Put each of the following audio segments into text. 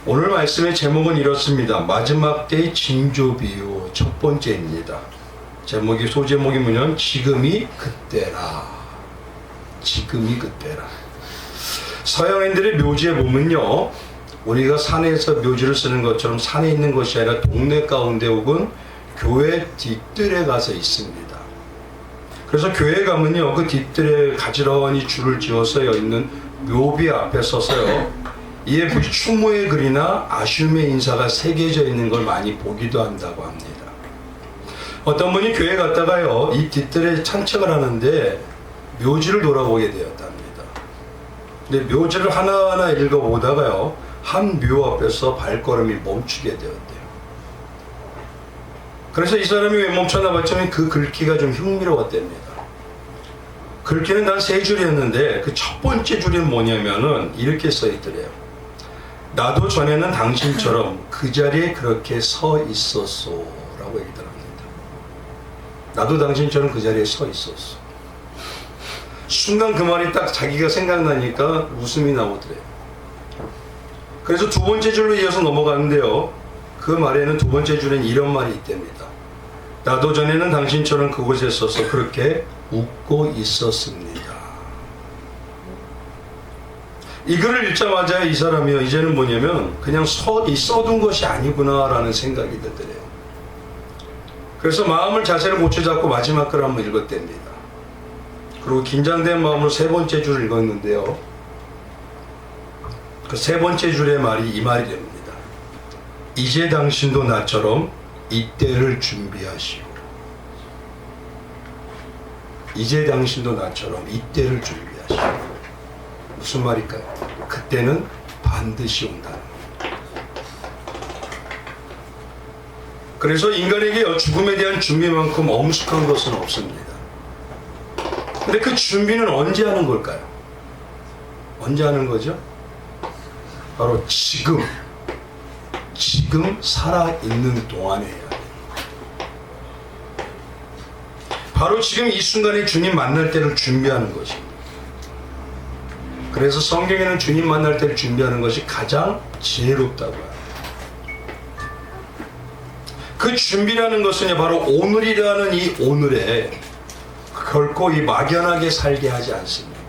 오늘 말씀의 제목은 이렇습니다. 마지막 때의 징조비유 첫 번째입니다. 소제목이 뭐냐면 지금이 그때라. 지금이 그때라. 서양인들의 묘지에 보면요, 우리가 산에서 묘지를 쓰는 것처럼 산에 있는 것이 아니라 동네 가운데 혹은 교회 뒷뜰에 가서 있습니다. 그래서 교회 가면요, 그 뒷뜰에 가지런히 줄을 지어서 있는 묘비 앞에 서서요, 이에 추모의 글이나 아쉬움의 인사가 새겨져 있는 걸 많이 보기도 한다고 합니다. 어떤 분이 교회 갔다가요, 이 뒷뜰에 산책을 하는데 묘지를 돌아보게 되었답니다. 근데 묘지를 하나하나 읽어보다가요, 한 묘 앞에서 발걸음이 멈추게 되었대요. 그래서 이 사람이 왜 멈췄나 봤더니 그 글귀가 좀 흥미로웠답니다. 글귀는 단 3줄이었는데 그 첫 번째 줄이 뭐냐면은 이렇게 써있더래요. 나도 전에는 당신처럼 그 자리에 그렇게 서 있었소 라고 얘기를 합니다. 나도 당신처럼 그 자리에 서 있었어. 순간 그 말이 딱 자기가 생각나니까 웃음이 나오더래요. 그래서 두 번째 줄로 이어서 넘어가는데요, 그 말에는 두 번째 줄엔 이런 말이 있답니다. 나도 전에는 당신처럼 그곳에 서서 그렇게 웃고 있었습니다. 이 글을 읽자마자 이 사람이요, 이제는 뭐냐면 그냥 써둔 것이 아니구나 라는 생각이 들더래요. 그래서 마음을 자세를 고쳐잡고 마지막 글을 한번 읽었답니다. 그리고 긴장된 마음으로 세 번째 줄을 읽었는데요, 그 세 번째 줄의 말이 이 말이 됩니다. 이제 당신도 나처럼 이때를 준비하시오. 이제 당신도 나처럼 이때를 준비하시오. 무슨 말일까요? 그때는 반드시 온다는 거예요. 그래서 인간에게 죽음에 대한 준비만큼 엄숙한 것은 없습니다. 근데 그 준비는 언제 하는 걸까요? 언제 하는 거죠? 바로 지금 살아있는 동안에 해야 돼요. 바로 지금 이 순간에 주님 만날 때를 준비하는 것입니다. 그래서 성경에는 주님 만날 때를 준비하는 것이 가장 지혜롭다고 해요. 그 준비라는 것은 바로 오늘이라는 이 오늘에 결코 이 막연하게 살게 하지 않습니다.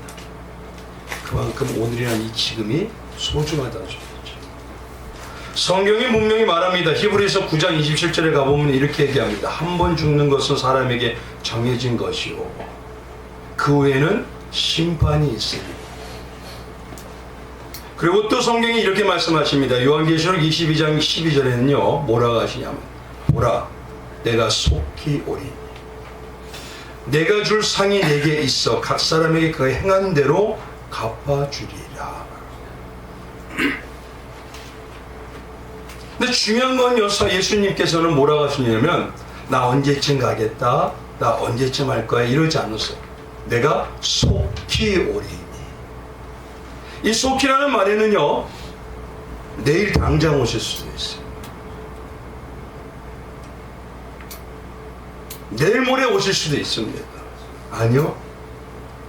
그만큼 오늘이라는 이 지금이 소중하다는 소리죠. 성경이 분명히 말합니다. 히브리서 9장 27절에 가보면 이렇게 얘기합니다. 한 번 죽는 것은 사람에게 정해진 것이요, 그 후에는 심판이 있으니. 그리고 또 성경이 이렇게 말씀하십니다. 요한계시록 22장 12절에는요 뭐라고 하시냐면, 보라 내가 속히 오리니 내가 줄 상이 내게 있어 각 사람에게 그 행한 대로 갚아주리라. 근데 중요한 건 예수님께서는 뭐라고 하시냐면, 나 언제쯤 가겠다, 나 언제쯤 할 거야 이러지 않으세요. 내가 속히 오리니. 이 속히라는 말에는요, 내일 당장 오실 수도 있어요. 내일 모레 오실 수도 있습니다. 아니요,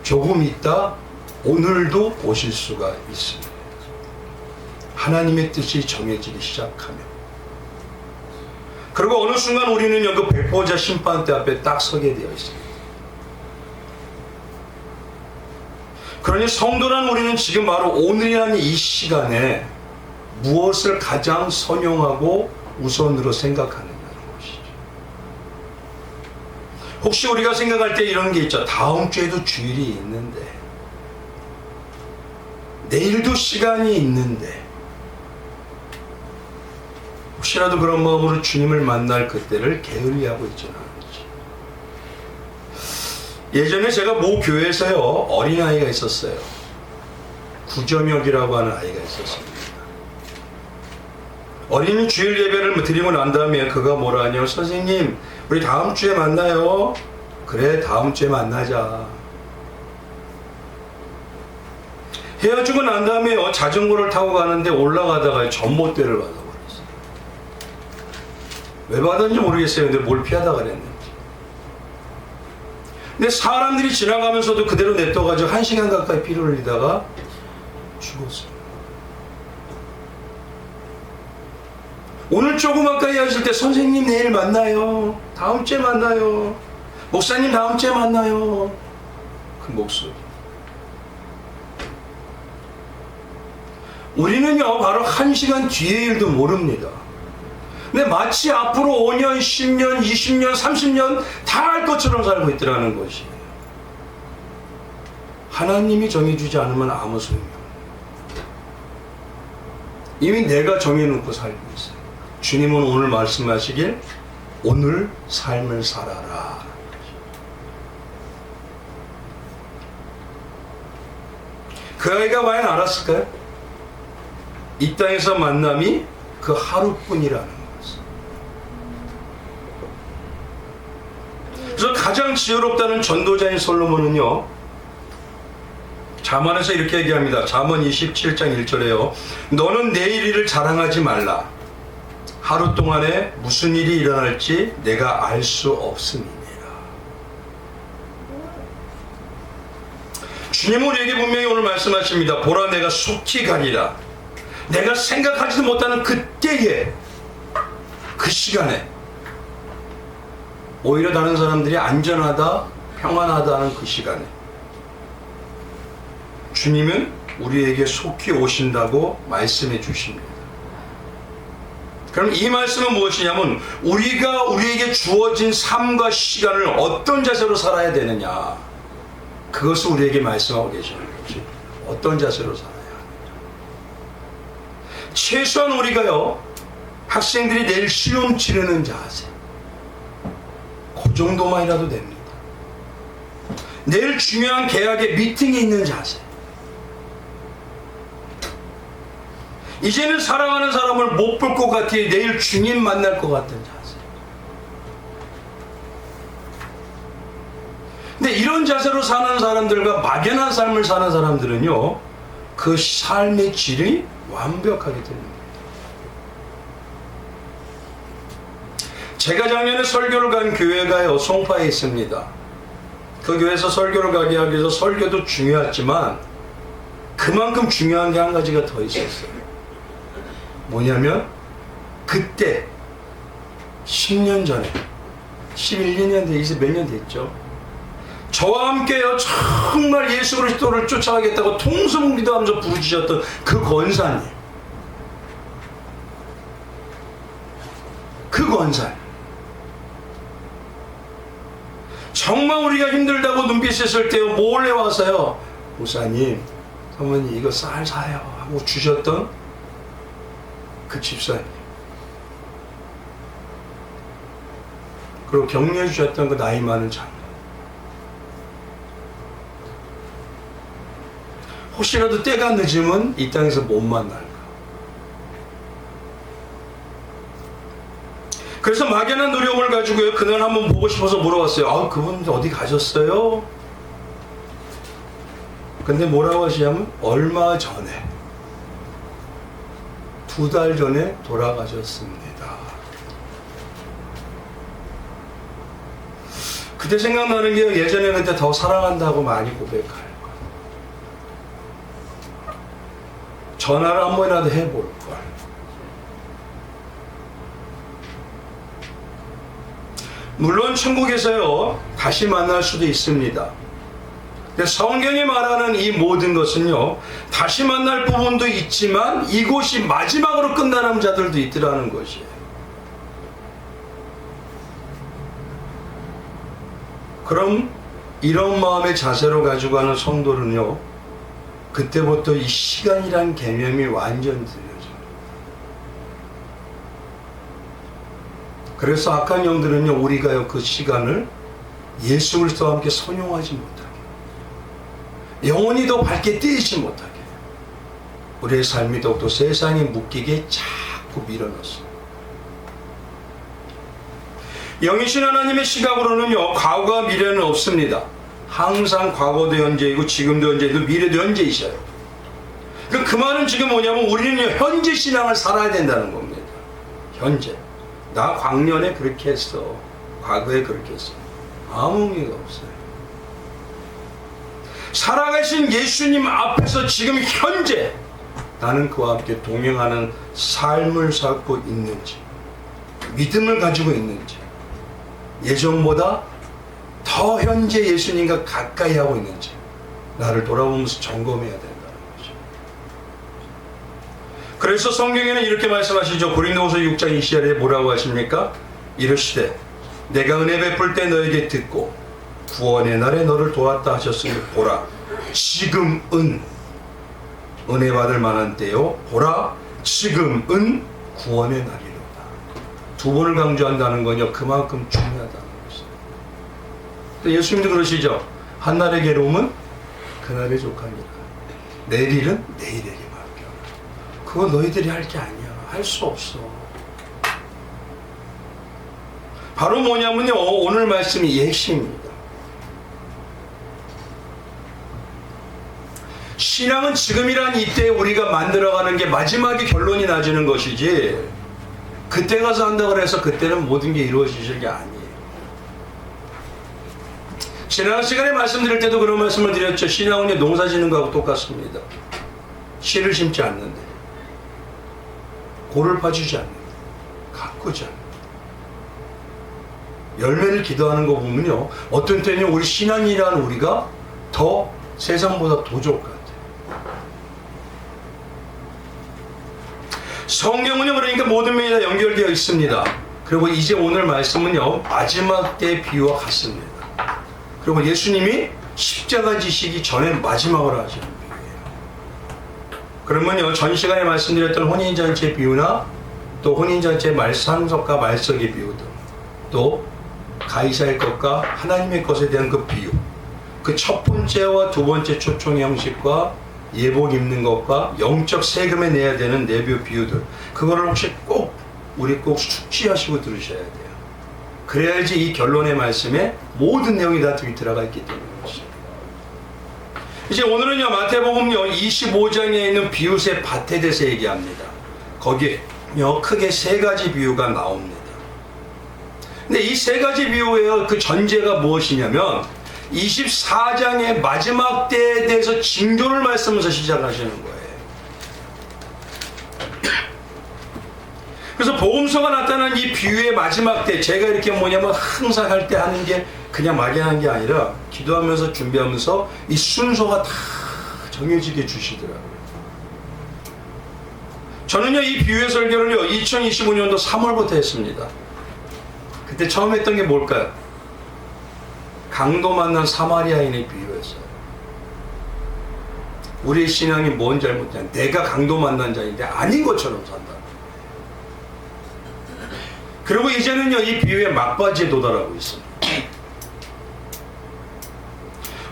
조금 있다 오늘도 오실 수가 있습니다. 하나님의 뜻이 정해지기 시작하면. 그리고 어느 순간 우리는 그 백보자 심판대 앞에 딱 서게 되어 있습니다. 그러니 성도란 우리는 지금 바로 오늘이라는 이 시간에 무엇을 가장 선용하고 우선으로 생각하느냐는 것이죠. 혹시 우리가 생각할 때 이런 게 있죠. 다음 주에도 주일이 있는데, 내일도 시간이 있는데, 혹시라도 그런 마음으로 주님을 만날 그때를 게을리하고 있지는 않은지. 예전에 제가 모 교회에서요, 어린아이가 있었어요. 구점혁이라고 하는 아이가 있었습니다. 어린이 주일 예배를 드리고 난 다음에 그가 뭐라 하냐면, 선생님 우리 다음 주에 만나요. 그래, 다음 주에 만나자. 헤어지고 난 다음에 자전거를 타고 가는데 올라가다가 전봇대를 받아버렸어요. 왜 받았는지 모르겠어요. 근데 뭘 피하다가 그랬는지. 근데 사람들이 지나가면서도 그대로 냅둬가지고 1시간 가까이 피를 흘리다가 죽었어요. 오늘 조그맣게 헤어질 때 선생님 내일 만나요. 다음 주에 만나요. 목사님 다음 주에 만나요. 그 목소리. 우리는요 바로 1시간 뒤의 일도 모릅니다. 근데 마치 앞으로 5년, 10년, 20년, 30년 다 할 것처럼 살고 있더라는 것이. 하나님이 정해주지 않으면 아무 소용이 없어요. 이미 내가 정해놓고 살고 있어요. 주님은 오늘 말씀하시길 오늘 삶을 살아라. 그 아이가 과연 알았을까요? 이 땅에서 만남이 그 하루뿐이라는 것을. 그래서 가장 지혜롭다는 전도자인 솔로몬은요, 잠언에서 이렇게 얘기합니다. 잠언 27장 1절에요. 너는 내일 일을 자랑하지 말라. 하루 동안에 무슨 일이 일어날지 내가 알 수 없음이니라. 주님은 우리에게 분명히 오늘 말씀하십니다. 보라 내가 속히 가리라. 내가 생각하지도 못하는 그때에, 그 시간에 오히려 다른 사람들이 안전하다, 평안하다 하는 그 시간에 주님은 우리에게 속히 오신다고 말씀해 주십니다. 그럼 이 말씀은 무엇이냐면 우리가 우리에게 주어진 삶과 시간을 어떤 자세로 살아야 되느냐, 그것을 우리에게 말씀하고 계시는 거지. 어떤 자세로 살아야 합니다. 최소한 우리가요, 학생들이 내일 시험 치르는 자세, 그 정도만이라도 됩니다. 내일 중요한 계약의 미팅이 있는 자세, 이제는 사랑하는 사람을 못 볼 것 같아 내일 주님 만날 것 같은 자세. 근데 이런 자세로 사는 사람들과 막연한 삶을 사는 사람들은요, 그 삶의 질이 완벽하게 됩니다. 제가 작년에 설교를 간 교회가요, 송파에 있습니다. 그 교회에서 설교를 가게 하기 위해서 설교도 중요했지만 그만큼 중요한 게 한 가지가 더 있었어요. 뭐냐면 그때 10년 전에 11, 12년 돼, 이제 몇 년 됐죠. 저와 함께요 정말 예수 그리스도를 쫓아가겠다고 통성기도하면서 부르짖었던 그 권사님, 그 권사님, 정말 우리가 힘들다고 눈빛 셌을 때요 몰래 와서요, 목사님, 사모님 이거 쌀 사요 하고 주셨던 그 집사님, 그리고 격려해 주셨던 그 나이 많은 장로, 혹시라도 때가 늦으면 이 땅에서 못 만날까. 그래서 막연한 두려움을 가지고요, 그날 한번 보고 싶어서 물어봤어요. 아, 그분 어디 가셨어요? 근데 뭐라고 하시냐면 얼마 전에, 2달 전에 돌아가셨습니다. 그때 생각나는 게 예전에 그때 더 사랑한다고 많이 고백할 걸. 전화를 한 번이라도 해볼 걸. 물론 천국에서요 다시 만날 수도 있습니다. 성경이 말하는 이 모든 것은요 다시 만날 부분도 있지만 이곳이 마지막으로 끝나는 자들도 있더라는 것이에요. 그럼 이런 마음의 자세로 가지고 가는 성도는요, 그때부터 이 시간이란 개념이 완전히 들려져요. 그래서 악한 영들은요, 우리가요 그 시간을 예수 그리스도와 함께 선용하지 못하게, 영혼이 더 밝게 뜨이지 못하게, 우리의 삶이 더욱더 세상에 묶이게 자꾸 밀어넣습니다. 영이신 하나님의 시각으로는요 과거와 미래는 없습니다. 항상 과거도 현재이고 지금도 현재이고 미래도 현재이셔요. 그 말은 지금 뭐냐면 우리는 현재 신앙을 살아야 된다는 겁니다. 현재. 나 광년에 그렇게 했어, 과거에 그렇게 했어, 아무 의미가 없어요. 살아가신 예수님 앞에서 지금 현재 나는 그와 함께 동행하는 삶을 살고 있는지, 믿음을 가지고 있는지, 예전보다 더 현재 예수님과 가까이 하고 있는지 나를 돌아보면서 점검해야 된다는 거죠. 그래서 성경에는 이렇게 말씀하시죠. 고린도후서 6장 20절에 뭐라고 하십니까? 이르시되 내가 은혜 베풀 때 너에게 듣고 구원의 날에 너를 도왔다 하셨으니 보라 지금은 은혜 받을 만한 때요 보라 지금은 구원의 날이로다. 두 번을 강조한다는 건요 그만큼 중요하다는 것입니다. 예수님도 그러시죠. 한날의 괴로움은 그날의 족하니라. 내일은 내일에게 맡겨라. 그거 너희들이 할 게 아니야. 할 수 없어. 바로 뭐냐면요 오늘 말씀이 핵심입니다. 신앙은 지금이란 이때 우리가 만들어가는 게 마지막에 결론이 나지는 것이지 그때 가서 한다고 해서 그때는 모든 게 이루어지실 게 아니에요. 지난 시간에 말씀드릴 때도 그런 말씀을 드렸죠. 신앙은 농사 짓는 거하고 똑같습니다. 씨를 심지 않는데 골을 파주지 않는데 가꾸지 않는데 열매를 기도하는 거 보면요 어떤 때는 우리 신앙이라는 우리가 더 세상보다 더 좋을 것 같아요. 성경은요 그러니까 모든 면이 다 연결되어 있습니다. 그리고 이제 오늘 말씀은요 마지막 때 비유와 같습니다. 그리고 예수님이 십자가 지시기 전에 마지막으로 하시는 비유예요. 그러면요 전 시간에 말씀드렸던 혼인잔치 비유나 또 혼인잔치의 상석과 말석의 비유들 또 가이사의 것과 하나님의 것에 대한 그 비유 그 첫 번째와 두 번째 초청의 형식과 예복 입는 것과 영적 세금에 내야 되는 내부 비유들 그거를 혹시 우리 꼭 숙지하시고 들으셔야 돼요. 그래야지 이 결론의 말씀에 모든 내용이 다 들어가 있기 때문에 그렇습니다. 이제 오늘은요 마태복음요 25장에 있는 비유세 밭에 대해서 얘기합니다. 거기에요 크게 세 가지 비유가 나옵니다. 근데 이 세 가지 비유의 그 전제가 무엇이냐면 24장의 마지막 때에 대해서 징조를 말씀하면서 시작하시는 거예요. 그래서 복음서가 나타난 이 비유의 마지막 때 제가 이렇게 뭐냐면 항상 할 때 하는 게 그냥 막연한 게 아니라 기도하면서 준비하면서 이 순서가 다 정해지게 주시더라고요. 저는요 이 비유의 설교를요 2025년도 3월부터 했습니다. 그때 처음 했던 게 뭘까요? 강도 만난 사마리아인의 비유였어요. 우리의 신앙이 뭔 잘못이냐? 내가 강도 만난 자인데 아닌 것처럼 산다. 그리고 이제는요 이 비유의 막바지에 도달하고 있습니다.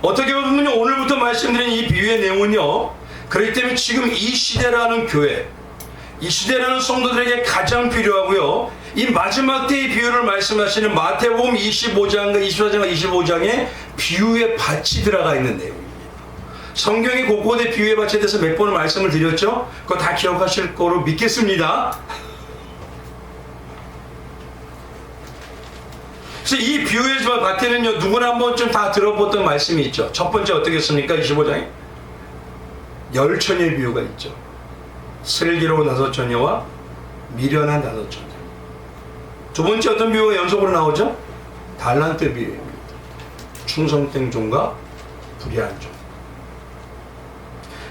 어떻게 보면요 오늘부터 말씀드린 이 비유의 내용은요 그렇기 때문에 지금 이 시대라는 교회 이 시대라는 성도들에게 가장 필요하고요 이 마지막 때의 비유를 말씀하시는 마태복음 25장과 24장과 25장에 비유의 밭이 들어가 있는 내용입니다. 성경의 곳곳에 비유의 밭에 대해서 몇 번을 말씀을 드렸죠. 그거 다 기억하실 거로 믿겠습니다. 그래서 이 비유의 밭에는요 누구나 한 번쯤 다 들어봤던 말씀이 있죠. 첫 번째 어떻게 했습니까? 25장에 열처녀의 비유가 있죠. 슬기로운 5처녀와 미련한 5처녀. 두 번째 어떤 비유가 연속으로 나오죠? 달란트 비유입니다. 충성된 종과 불의한 종.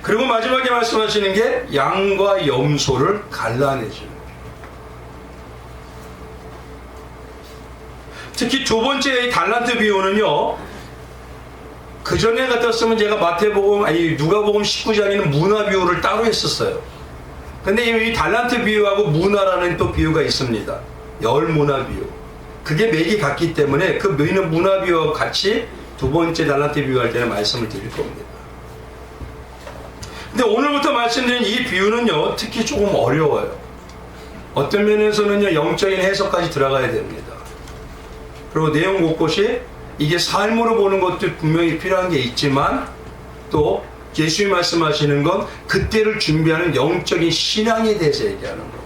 그리고 마지막에 말씀하시는 게 양과 염소를 갈라내주는 비유. 특히 두 번째 이 달란트 비유는요 그 전에 같았으면 제가 누가복음 19장에는 문화 비유를 따로 했었어요. 근데 이 달란트 비유하고 문화라는 또 비유가 있습니다. 열문화 비유. 그게 맥이 같기 때문에 그 문화 비유와 같이 두 번째 달란트 비유할 때는 말씀을 드릴 겁니다. 근데 오늘부터 말씀드린 이 비유는요 특히 조금 어려워요. 어떤 면에서는요 영적인 해석까지 들어가야 됩니다. 그리고 내용 곳곳이 이게 삶으로 보는 것도 분명히 필요한 게 있지만 또 예수님이 말씀하시는 건 그때를 준비하는 영적인 신앙에 대해서 얘기하는 겁니다.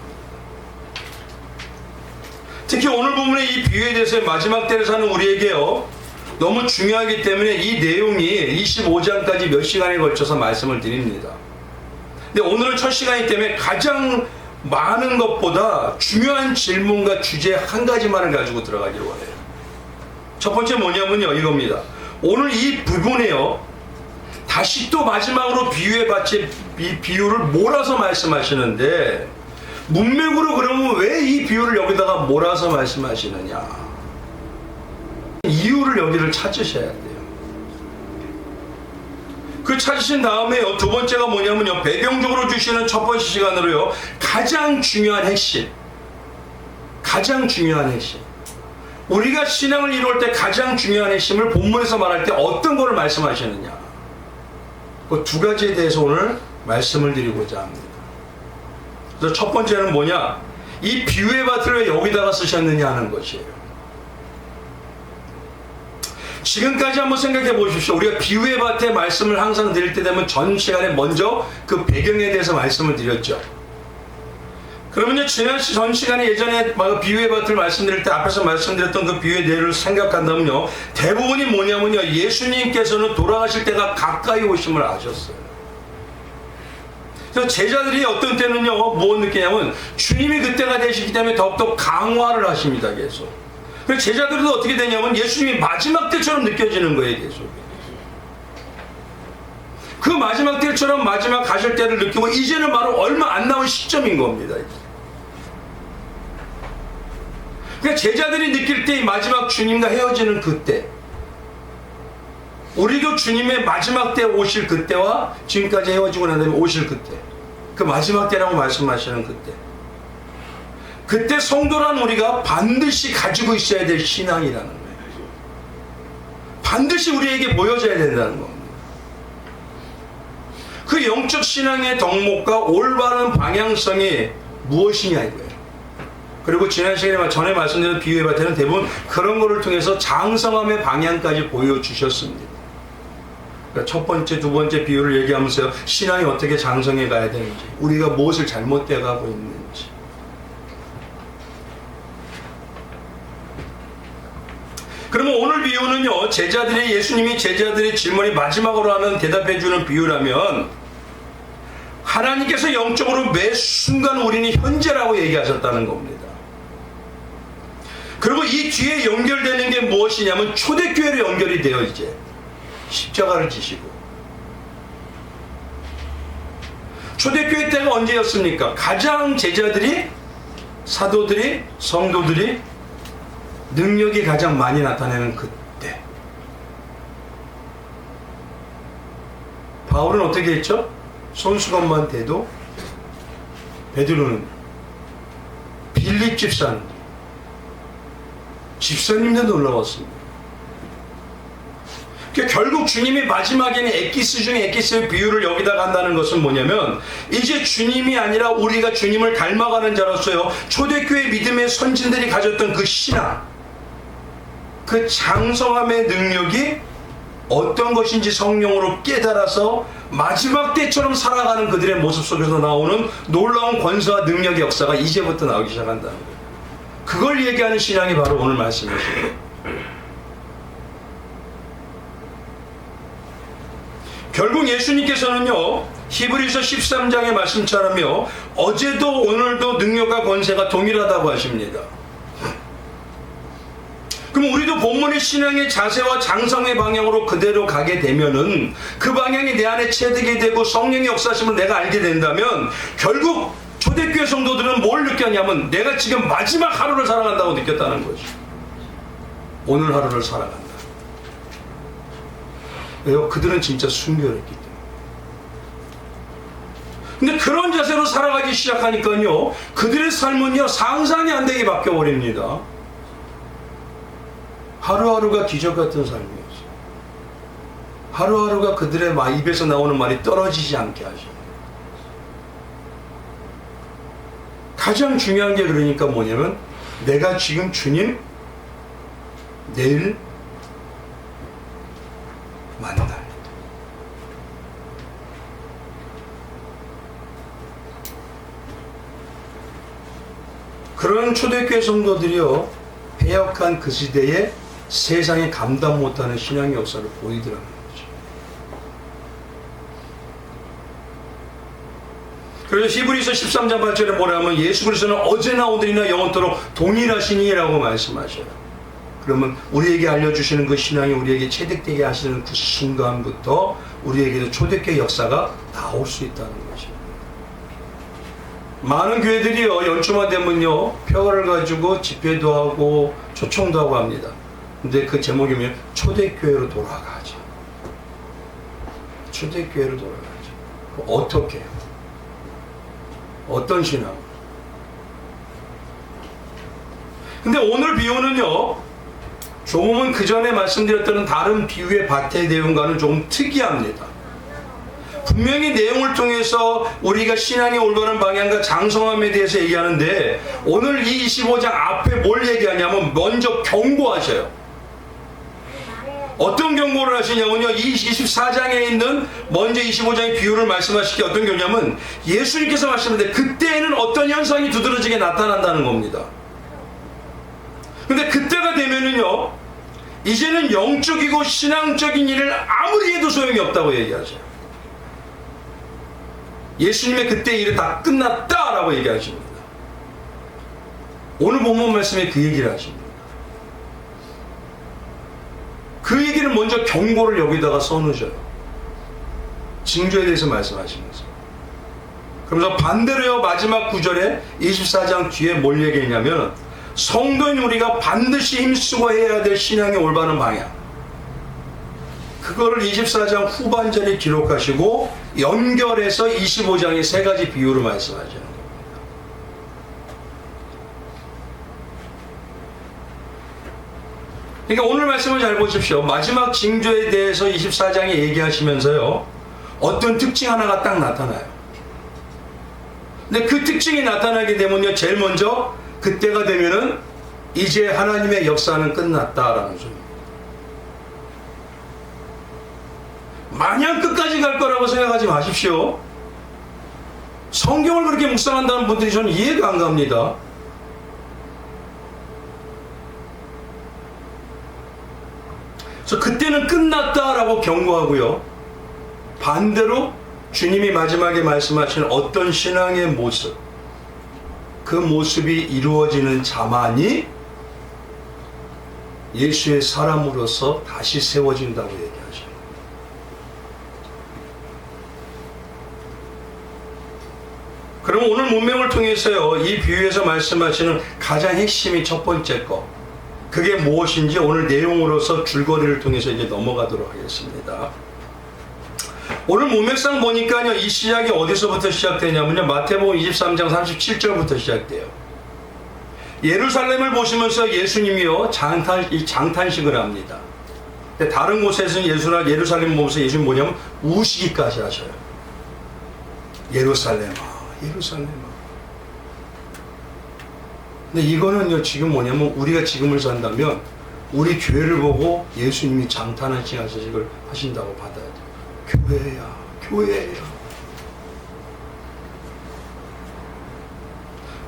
특히 오늘 본문의 이 비유에 대해서 마지막 때를 사는 우리에게요 너무 중요하기 때문에 이 내용이 25장까지 몇 시간에 걸쳐서 말씀을 드립니다. 근데 오늘은 첫 시간이기 때문에 가장 많은 것보다 중요한 질문과 주제 한 가지만을 가지고 들어가기를 원해요. 첫 번째 뭐냐면요, 이겁니다. 오늘 이 부분에요, 다시 또 마지막으로 비유를 몰아서 말씀하시는데, 문맥으로 그러면 왜 이 비유를 여기다가 몰아서 말씀하시느냐? 이유를 여기를 찾으셔야 돼요. 그 찾으신 다음에요, 두 번째가 뭐냐면요, 배경적으로 주시는 첫 번째 시간으로요, 가장 중요한 핵심. 우리가 신앙을 이룰 때 가장 중요한 핵심을 본문에서 말할 때 어떤 거를 말씀하시느냐. 그 두 가지에 대해서 오늘 말씀을 드리고자 합니다. 그래서 첫 번째는 뭐냐? 이 비유의 밭을 왜 여기다가 쓰셨느냐 하는 것이에요. 지금까지 한번 생각해 보십시오. 우리가 비유의 밭에 말씀을 항상 드릴 때 되면 전 시간에 먼저 그 배경에 대해서 말씀을 드렸죠. 그러면요, 전 시간에 예전에 비유의 밭을 말씀드릴 때 앞에서 말씀드렸던 그 비유의 내용을 생각한다면요, 대부분이 뭐냐면요, 예수님께서는 돌아가실 때가 가까이 오심을 아셨어요. 그래서 제자들이 어떤 때는요, 뭐 느끼냐면 주님이 그때가 되시기 때문에 더욱더 강화를 하십니다, 계속. 그래서 제자들도 어떻게 되냐면 예수님이 마지막 때처럼 느껴지는 거예요, 계속. 그 마지막 때처럼 마지막 가실 때를 느끼고 이제는 바로 얼마 안 남은 시점인 겁니다. 그러니까 제자들이 느낄 때 이 마지막 주님과 헤어지는 그때, 우리도 주님의 마지막 때 오실 그때와 지금까지 헤어지고 난 다음에 오실 그때, 그 마지막 때라고 말씀하시는 그때 성도란 우리가 반드시 가지고 있어야 될 신앙이라는 거예요. 반드시 우리에게 보여져야 된다는 겁니다. 그 영적 신앙의 덕목과 올바른 방향성이 무엇이냐 이거예요. 그리고 지난 시간에 전에 말씀드린 비유의 밭에는 대부분 그런 거를 통해서 장성함의 방향까지 보여주셨습니다. 그러니까 첫 번째, 두 번째 비유를 얘기하면서 신앙이 어떻게 장성해 가야 되는지, 우리가 무엇을 잘못되어 가고 있는지. 그러면 오늘 비유는요, 예수님이 제자들의 질문에 마지막으로 하는 대답해주는 비유라면, 하나님께서 영적으로 매 순간 우리는 현재라고 얘기하셨다는 겁니다. 그리고 이 뒤에 연결되는 게 무엇이냐면 초대교회로 연결이 돼요. 이제 십자가를 지시고, 초대교회 때가 언제였습니까? 가장 제자들이, 사도들이, 성도들이 능력이 가장 많이 나타내는 그때. 바울은 어떻게 했죠? 손수건만 대도 베드로는, 빌립 집사님도 놀라웠습니다. 그러니까 결국 주님이 마지막에는 엑기스 중에 엑기스의 비유를 여기다 간다는 것은 뭐냐면, 이제 주님이 아니라 우리가 주님을 닮아가는 자로서요, 초대교회 믿음의 선진들이 가졌던 그 신앙, 그 장성함의 능력이 어떤 것인지 성령으로 깨달아서 마지막 때처럼 살아가는 그들의 모습 속에서 나오는 놀라운 권세와 능력의 역사가 이제부터 나오기 시작한다는 거예요. 그걸 얘기하는 신앙이 바로 오늘 말씀이시죠. 결국 예수님께서는요, 히브리서 13장의 말씀처럼요, 어제도 오늘도 능력과 권세가 동일하다고 하십니다. 그럼 우리도 본문의 신앙의 자세와 장성의 방향으로 그대로 가게 되면은, 그 방향이 내 안에 체득이 되고 성령의 역사심을 내가 알게 된다면, 결국 초대교회 성도들은 뭘 느꼈냐면 내가 지금 마지막 하루를 살아간다고 느꼈다는 거죠. 오늘 하루를 살아간다. 왜요? 그들은 진짜 순결했기 때문에. 근데 그런 자세로 살아가기 시작하니까요, 그들의 삶은요, 상상이 안 되게 바뀌어버립니다. 하루하루가 기적 같은 삶이었어요. 하루하루가 그들의 입에서 나오는 말이 떨어지지 않게 하시고. 가장 중요한 게 그러니까 뭐냐면, 내가 지금 주님 내일 만날. 그런 초대교회 성도들이요, 패역한 그 시대에 세상에 감당 못하는 신앙의 역사를 보이더라는 거죠. 그래서 히브리서 13장 8절에 뭐라면 예수 그리스도는 어제나 오늘이나 영원토록 동일하시니라고 말씀하셔요. 그러면 우리에게 알려주시는 그 신앙이 우리에게 체득되게 하시는 그 순간부터 우리에게도 초대교회 역사가 나올 수 있다는 것입니다. 많은 교회들이요, 연초만 되면요, 표를 가지고 집회도 하고 초청도 하고 합니다. 근데 그 제목이 뭐냐면 초대교회로 돌아가죠. 초대교회로 돌아가죠. 어떻게 해요? 어떤 신앙? 근데 오늘 비유는요, 조금은 그 전에 말씀드렸던 다른 비유의 밭의 내용과는 조금 특이합니다. 분명히 내용을 통해서 우리가 신앙의 올바른 방향과 장성함에 대해서 얘기하는데 오늘 이 25장 앞에 뭘 얘기하냐면 먼저 경고하셔요. 어떤 경고를 하시냐면요, 이 24장에 있는 먼저 25장의 비유를 말씀하실 게 어떤 경우냐면 예수님께서 말씀하는데 그때에는 어떤 현상이 두드러지게 나타난다는 겁니다. 근데 그때가 되면은요, 이제는 영적이고 신앙적인 일을 아무리 해도 소용이 없다고 얘기하죠. 예수님의 그때 일이 다 끝났다라고 얘기하십니다. 오늘 본문 말씀에 그 얘기를 하십니다. 그 얘기를 먼저 경고를 여기다가 써놓으셔요. 징조에 대해서 말씀하시면서. 그러면서 반대로요, 마지막 구절에 24장 뒤에 뭘 얘기했냐면 성도인 우리가 반드시 힘쓰고 해야 될 신앙의 올바른 방향, 그거를 24장 후반절에 기록하시고 연결해서 25장의 세 가지 비유를 말씀하시는 겁니다. 그러니까 오늘 말씀을 잘 보십시오. 마지막 징조에 대해서 24장에 얘기하시면서요, 어떤 특징 하나가 딱 나타나요. 근데 그 특징이 나타나게 되면요, 제일 먼저 그때가 되면은 이제 하나님의 역사는 끝났다라는 소리입니다. 마냥 끝까지 갈 거라고 생각하지 마십시오. 성경을 그렇게 묵상한다는 분들이 저는 이해가 안 갑니다. 그래서 그때는 끝났다라고 경고하고요, 반대로 주님이 마지막에 말씀하시는 어떤 신앙의 모습, 그 모습이 이루어지는 자만이 예수의 사람으로서 다시 세워진다고 얘기하죠. 그럼 오늘 문맥을 통해서요, 이 비유에서 말씀하시는 가장 핵심이 첫 번째 거, 그게 무엇인지 오늘 내용으로서 줄거리를 통해서 이제 넘어가도록 하겠습니다. 오늘 문맥상 보니까요, 이 시작이 어디서부터 시작되냐면요, 마태복음 23장 37절부터 시작돼요. 예루살렘을 보시면서 예수님이요, 장탄식을 합니다. 근데 다른 곳에서는 예루살렘 보면서 예수님 뭐냐면 우시기까지 하셔요. 예루살렘아, 예루살렘아. 근데 이거는요, 지금 뭐냐면 우리가 지금을 산다면 우리 교회를 보고 예수님이 장탄하시걸 하신다고 받아야 돼요. 교회야, 교회야.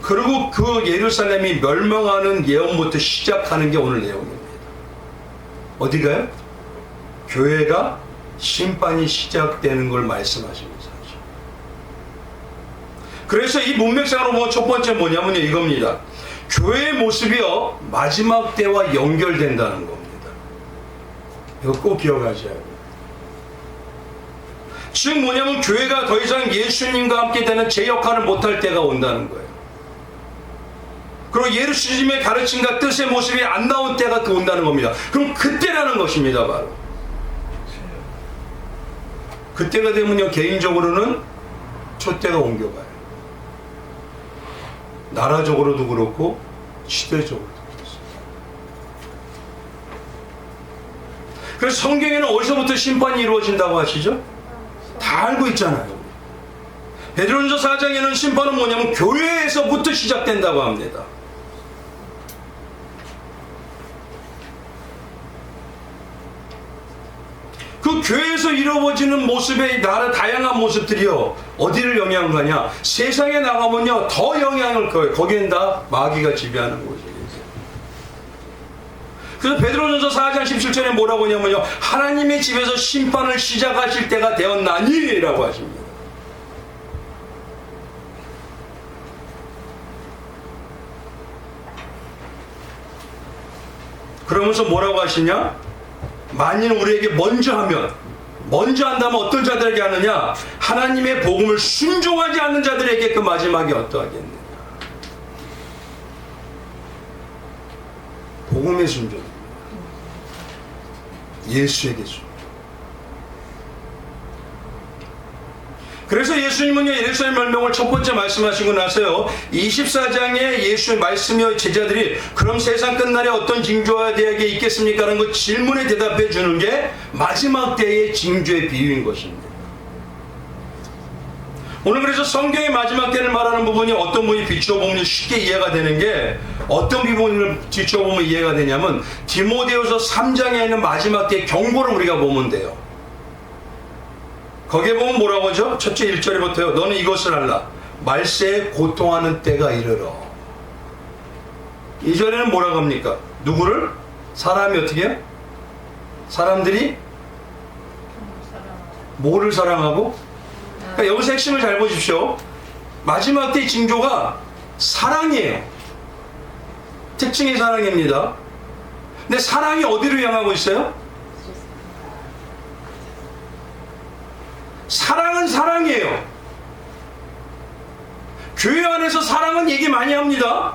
그리고 그 예루살렘이 멸망하는 예언부터 시작하는 게 오늘 내용입니다. 어디가요? 교회가 심판이 시작되는 걸 말씀하시면서 하죠. 그래서 이 문맥상으로 보면 첫 번째 뭐냐면요, 이겁니다. 교회의 모습이요, 마지막 때와 연결된다는 겁니다. 이거 꼭 기억하셔야 돼요. 즉 뭐냐면 교회가 더 이상 예수님과 함께 되는 제 역할을 못할 때가 온다는 거예요. 그리고 예수님의 가르침과 뜻의 모습이 안 나온 때가 온다는 겁니다. 그럼 그때라는 것입니다. 바로 그때가 되면요, 개인적으로는 촛대가 옮겨가요. 나라적으로도 그렇고 시대적으로도 그렇습니다. 그래서 성경에는 어디서부터 심판이 이루어진다고 하시죠? 다 알고 있잖아요. 베드로전서 4장에는 심판은 뭐냐면 교회에서부터 시작된다고 합니다. 그 교회에서 이루어지는 모습의 다양한 모습들이요, 어디를 영향하냐? 세상에 나가면요, 더 영향을 거예요. 거기엔 다 마귀가 지배하는 곳이에요. 그래서 베드로전서 4장 17절에 뭐라고 하냐면요, 하나님의 집에서 심판을 시작하실 때가 되었나니 라고 하십니다. 그러면서 뭐라고 하시냐? 만일 우리에게 먼저 한다면 어떤 자들에게 하느냐? 하나님의 복음을 순종하지 않는 자들에게 그 마지막이 어떠하겠느냐? 복음의 순종, 예수에게 순종. 그래서 예수님은요, 예루살렘 멸망을 첫 번째 말씀하시고 나서요, 24장에 예수의 말씀이요, 제자들이 그럼 세상 끝날에 어떤 징조가 대하게 있겠습니까? 라는 그 질문에 대답해 주는 게 마지막 때의 징조의 비유인 것입니다. 오늘 그래서 성경의 마지막 때를 말하는 부분이 어떤 부분이 비추어보면 쉽게 이해가 되는 게, 어떤 부분을 비추어보면 이해가 되냐면 디모데후서 3장에 있는 마지막 때의 경고를 우리가 보면 돼요. 거기에 보면 뭐라고 하죠? 첫째 1절부터요. 너는 이것을 알라. 말세에 고통하는 때가 이르러. 2절에는 뭐라고 합니까? 누구를? 사람이 어떻게 해요? 사람들이 뭐를 사랑하고? 그러니까 여기서 핵심을 잘 보십시오. 마지막 때의 징조가 사랑이에요. 특징이 사랑입니다. 근데 사랑이 어디로 향하고 있어요? 사랑은 사랑이에요. 교회 안에서 사랑은 얘기 많이 합니다.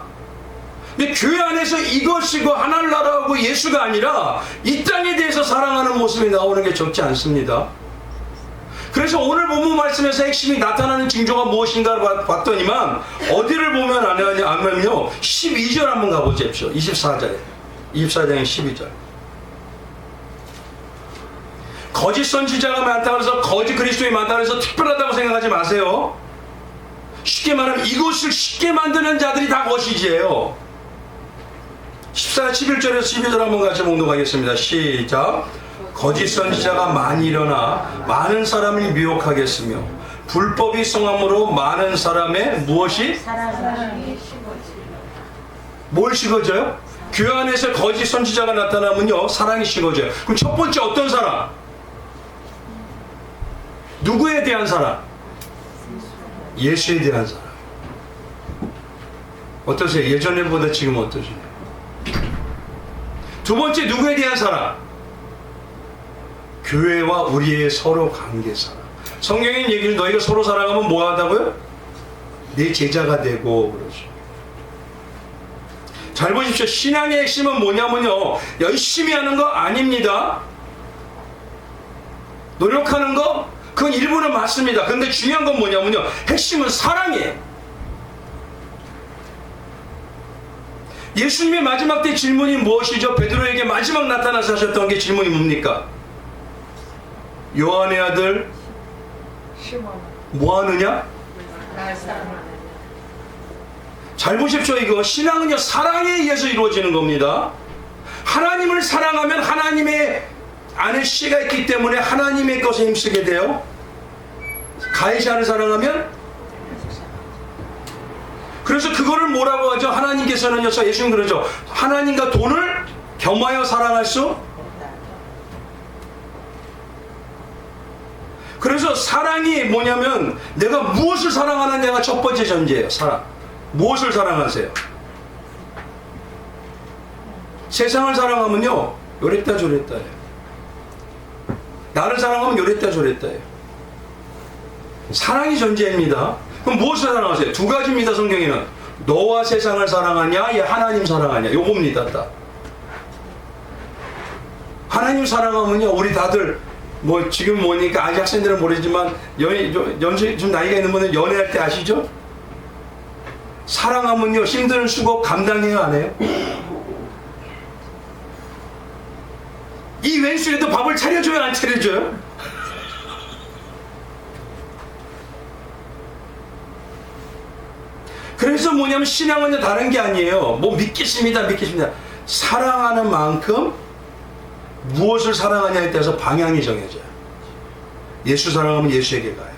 근데 교회 안에서 이것이고 하나님 나라하고 예수가 아니라 이 땅에 대해서 사랑하는 모습이 나오는 게 적지 않습니다. 그래서 오늘 본문 말씀에서 핵심이 나타나는 징조가 무엇인가 봤더니만 어디를 보면 아냐면요, 12절 한번 가보십시오. 24장에 12절. 거짓 선지자가 많다고 해서 거짓 그리스도인이 많다고 해서 특별하다고 생각하지 마세요. 쉽게 말하면 이것을 쉽게 만드는 자들이 다 거짓이에요. 11절에서 12절 한번 같이 봉독하겠습니다. 시작. 거짓 선지자가 많이 일어나 많은 사람을 미혹하겠으며 불법이 성함으로 많은 사람의 무엇이? 뭘 식어져요? 교회 안에서 거짓 선지자가 나타나면요, 사랑이 식어져요. 그럼 첫 번째 어떤 사랑? 누구에 대한 사랑? 예수에 대한 사랑. 어떠세요? 예전보다 지금 어떠세요? 두 번째 누구에 대한 사랑? 교회와 우리의 서로 관계 사랑. 성경의 얘기를 너희가 서로 사랑하면 뭐 한다고요? 내 제자가 되고 그러죠. 잘 보십시오. 신앙의 핵심은 뭐냐면요, 열심히 하는 거 아닙니다. 노력하는 거, 그건 일부는 맞습니다. 그런데 중요한 건 뭐냐면요, 핵심은 사랑이에요. 예수님의 마지막 때 질문이 무엇이죠? 베드로에게 마지막 나타나서 하셨던 게 질문이 뭡니까? 요한의 아들 뭐 하느냐? 잘 보십시오. 이거 신앙은요, 사랑에 의해서 이루어지는 겁니다. 하나님을 사랑하면 하나님의 안에 씨가 있기 때문에 하나님의 것에 힘쓰게 돼요. 가해자를 사랑하면, 그래서 그거를 뭐라고 하죠? 하나님께서는요, 예수님 그러죠. 하나님과 돈을 겸하여 사랑할 수. 그래서 사랑이 뭐냐면 내가 무엇을 사랑하느냐가 첫 번째 전제예요. 사랑. 무엇을 사랑하세요? 세상을 사랑하면요, 요랬다 저랬다 해요. 나를 사랑하면 요랬다 저랬다 해요. 사랑이 전제입니다. 그럼 무엇을 사랑하세요? 두 가지입니다. 성경에는 너와 세상을 사랑하냐, 야 하나님 사랑하냐, 요겁니다. 딱 하나님 사랑하면요, 우리 다들 뭐 지금 뭐니까 아직 학생들은 모르지만 연세 좀 나이가 있는 분은 연애할 때 아시죠? 사랑하면요, 힘든 수고 감당해야 안 해요? 이 왼수에도 밥을 차려줘요, 안 차려줘요? 그래서 뭐냐면 신앙은 다른 게 아니에요. 뭐 믿겠습니다. 사랑하는 만큼 무엇을 사랑하냐에 따라서 방향이 정해져요. 예수 사랑하면 예수에게 가요.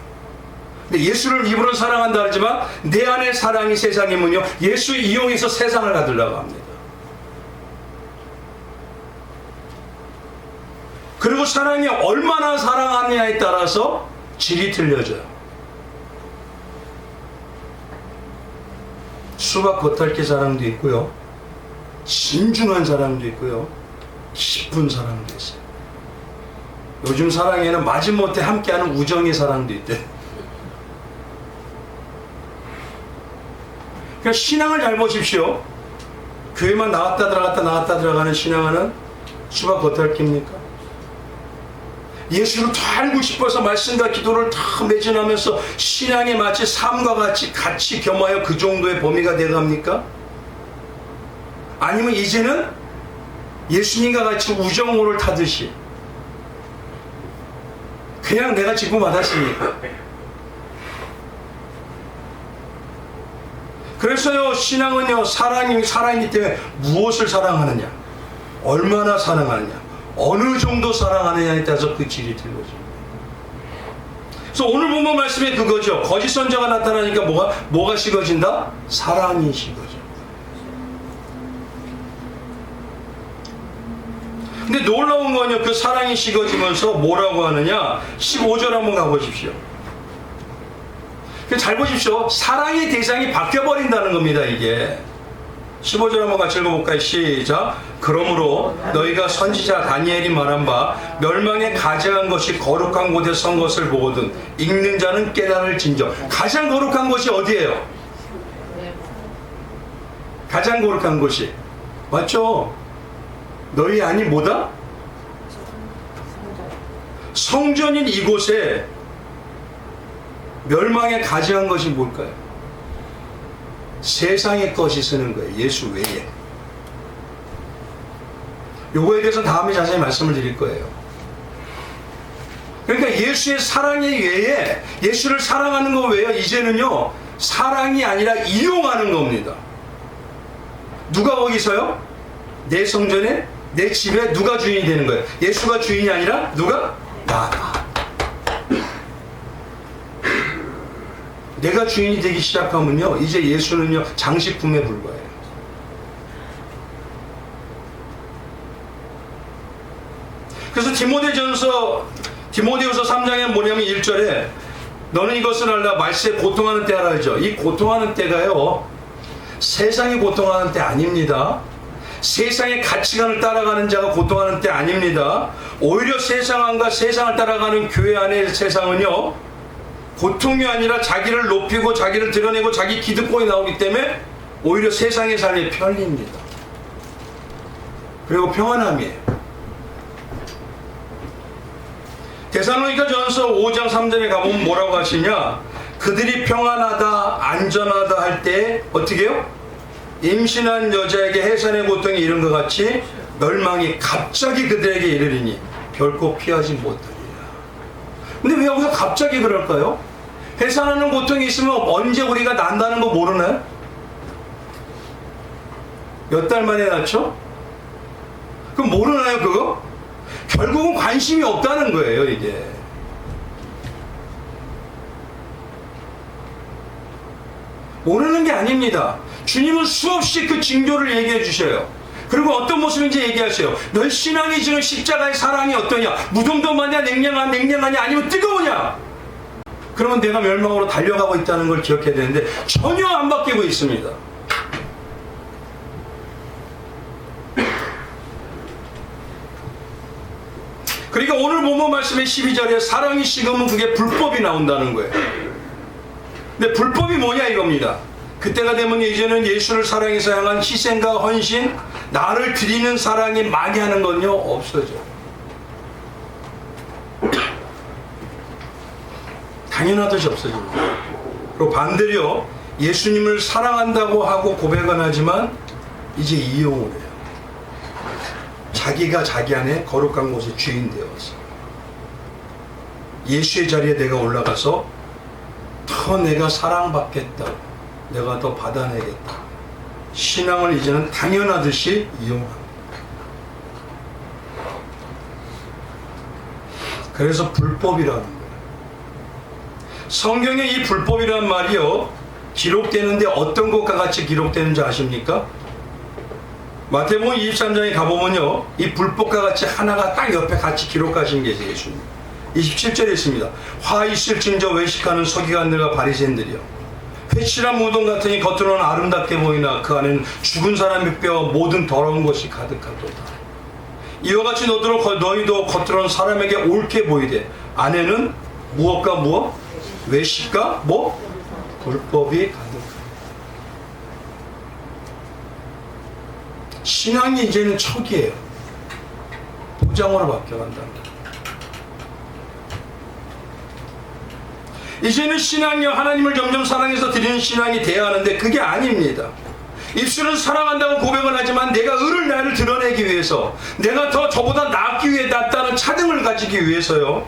근데 예수를 입으로 사랑한다 하지만 내 안에 사랑이 세상이면요, 예수 이용해서 세상을 가두려고 합니다. 그리고 사랑이 얼마나 사랑하느냐에 따라서 질이 틀려져요. 수박 겉핥기 사랑도 있고요, 신중한 사랑도 있고요, 깊은 사랑도 있어요. 요즘 사랑에는 마지못해 함께하는 우정의 사랑도 있대. 그러니까 신앙을 잘 보십시오. 교회만 나갔다 들어갔다 나갔다 들어가는 신앙은 수박 겉핥기입니까? 예수를 더 알고 싶어서 말씀과 기도를 다 매진하면서 신앙이 마치 삶과 같이 겸하여 그 정도의 범위가 되어갑니까? 아니면 이제는 예수님과 같이 우정호를 타듯이 그냥 내가 직분 받았습니까? 그래서요, 신앙은요, 사랑이기 때문에 무엇을 사랑하느냐, 얼마나 사랑하느냐, 어느 정도 사랑하느냐에 따라서 그 질이 틀려집니다. 그래서 오늘 본문 말씀이 그거죠. 거짓 선자가 나타나니까 뭐가 식어진다? 사랑이 식어져. 근데 놀라운 건요, 그 사랑이 식어지면서 뭐라고 하느냐? 15절 한번 가보십시오. 잘 보십시오. 사랑의 대상이 바뀌어버린다는 겁니다, 이게. 15절 한번 같이 읽어볼까요? 시작. 그러므로 너희가 선지자 다니엘이 말한 바 멸망에 가증한 것이 거룩한 곳에 선 것을 보거든 읽는 자는 깨달을진저. 가장 거룩한 곳이 어디예요? 가장 거룩한 곳이 맞죠? 너희 안이 뭐다? 성전인 이곳에 멸망에 가증한 것이 뭘까요? 세상의 것이 쓰는 거예요. 예수 외에. 요거에 대해서 다음에 자세히 말씀을 드릴 거예요. 그러니까 예수의 사랑에 외에, 예수를 사랑하는 거 외에 이제는요, 사랑이 아니라 이용하는 겁니다. 누가 거기서요? 내 성전에, 내 집에 누가 주인이 되는 거예요? 예수가 주인이 아니라 누가? 나다. 내가 주인이 되기 시작하면요, 이제 예수는요, 장식품에 불과해요. 그래서 디모데후서 3장에 뭐냐면 1절에 너는 이것을 알라, 말세에 고통하는 때 알아. 하죠. 이 고통하는 때가요, 세상이 고통하는 때 아닙니다. 세상의 가치관을 따라가는 자가 고통하는 때 아닙니다. 오히려 세상과 세상을 따라가는 교회 안의 세상은요, 고통이 아니라 자기를 높이고 자기를 드러내고 자기 기득권이 나오기 때문에 오히려 세상의 삶이 편리입니다. 그리고 평안함이에요. 데살로니가 전서 5장 3절에 가보면 뭐라고 하시냐? 그들이 평안하다 안전하다 할 때 어떻게 해요? 임신한 여자에게 해산의 고통이 이른 것 같이 멸망이 갑자기 그들에게 이르리니 결코 피하지 못하리라. 근데 왜 여기서 갑자기 그럴까요? 해산하는 고통이 있으면 언제 우리가 난다는 거 모르나요? 몇 달 만에 낳죠? 그럼 모르나요, 그거? 결국은 관심이 없다는 거예요, 이게. 모르는 게 아닙니다. 주님은 수없이 그 징조를 얘기해 주셔요. 그리고 어떤 모습인지 얘기하세요. 너 신앙이 지금 십자가의 사랑이 어떠냐? 무덤도 마냐? 냉랭하냐? 아니면 뜨거우냐? 그러면 내가 멸망으로 달려가고 있다는 걸 기억해야 되는데 전혀 안 바뀌고 있습니다. 그러니까 오늘 본문 말씀의 12절에 사랑이 식으면 그게 불법이 나온다는 거예요. 근데 불법이 뭐냐 이겁니다. 그때가 되면 이제는 예수를 사랑해서 향한 희생과 헌신, 나를 드리는 사랑이 많이 하는 건요, 없어져. 당연하듯이 없어집니다. 그리고 반대로 예수님을 사랑한다고 하고 고백은 하지만 이제 이용을 해요. 자기가 자기 안에 거룩한 곳의 주인 되어서 예수의 자리에 내가 올라가서 더 내가 사랑받겠다, 내가 더 받아내겠다, 신앙을 이제는 당연하듯이 이용합니다. 그래서 불법이라는 거예요. 성경에 이 불법이라는 말이요, 기록되는데 어떤 것과 같이 기록되는지 아십니까? 마태복음 23장에 가보면요, 이 불법과 같이 하나가 딱 옆에 같이 기록하신 게 예수님. 27절에 있습니다. 화 있을진저 외식하는 서기관들과 바리새인들이요, 회칠한 무덤 같으니 겉으로는 아름답게 보이나 그 안에는 죽은 사람의 뼈와 모든 더러운 것이 가득하도다. 이와 같이 너희도 겉으로는 사람에게 옳게 보이되 안에는 무엇과 무엇? 외식과 뭐? 불법이 가득하다. 신앙이 이제는 척이에요. 포장으로 바뀌어간다. 이제는 신앙이 하나님을 점점 사랑해서 드리는 신앙이 돼야 하는데 그게 아닙니다. 입술은 사랑한다고 고백을 하지만 내가 의를 나를 드러내기 위해서, 내가 더 저보다 낫기 위해 낫다는 차등을 가지기 위해서요.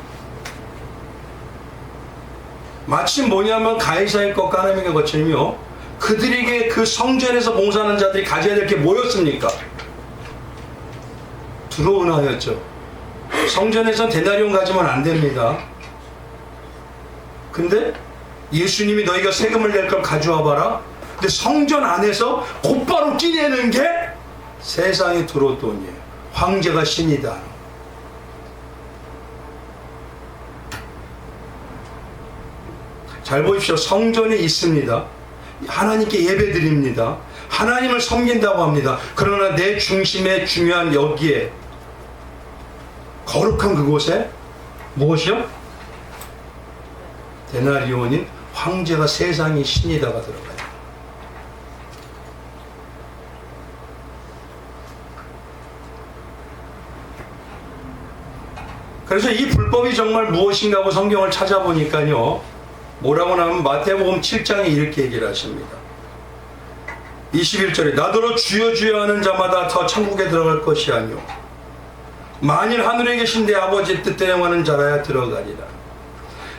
마치 뭐냐면 가이사의 것과 하나님의 것처럼요, 그들에게 그 성전에서 봉사하는 자들이 가져야 될 게 뭐였습니까? 두로은하였죠. 성전에선 데나리온 가지면 안 됩니다. 근데 예수님이 너희가 세금을 낼 걸 가져와 봐라. 근데 성전 안에서 곧바로 끼내는 게 세상의 두로돈이에요. 황제가 신이다. 잘 보십시오. 성전에 있습니다. 하나님께 예배드립니다. 하나님을 섬긴다고 합니다. 그러나 내 중심에 중요한 여기에 거룩한 그곳에 무엇이요? 데나리온인 황제가 세상의 신이다가 들어가요. 그래서 이 불법이 정말 무엇인가 하고 성경을 찾아보니까요, 뭐라고 나오면 마태복음 7장에 이렇게 얘기를 하십니다. 21절에 나더러 주여 주여 하는 자마다 더 천국에 들어갈 것이 아니오 만일 하늘에 계신 내 아버지의 뜻대로 행하는 자라야 들어가리라.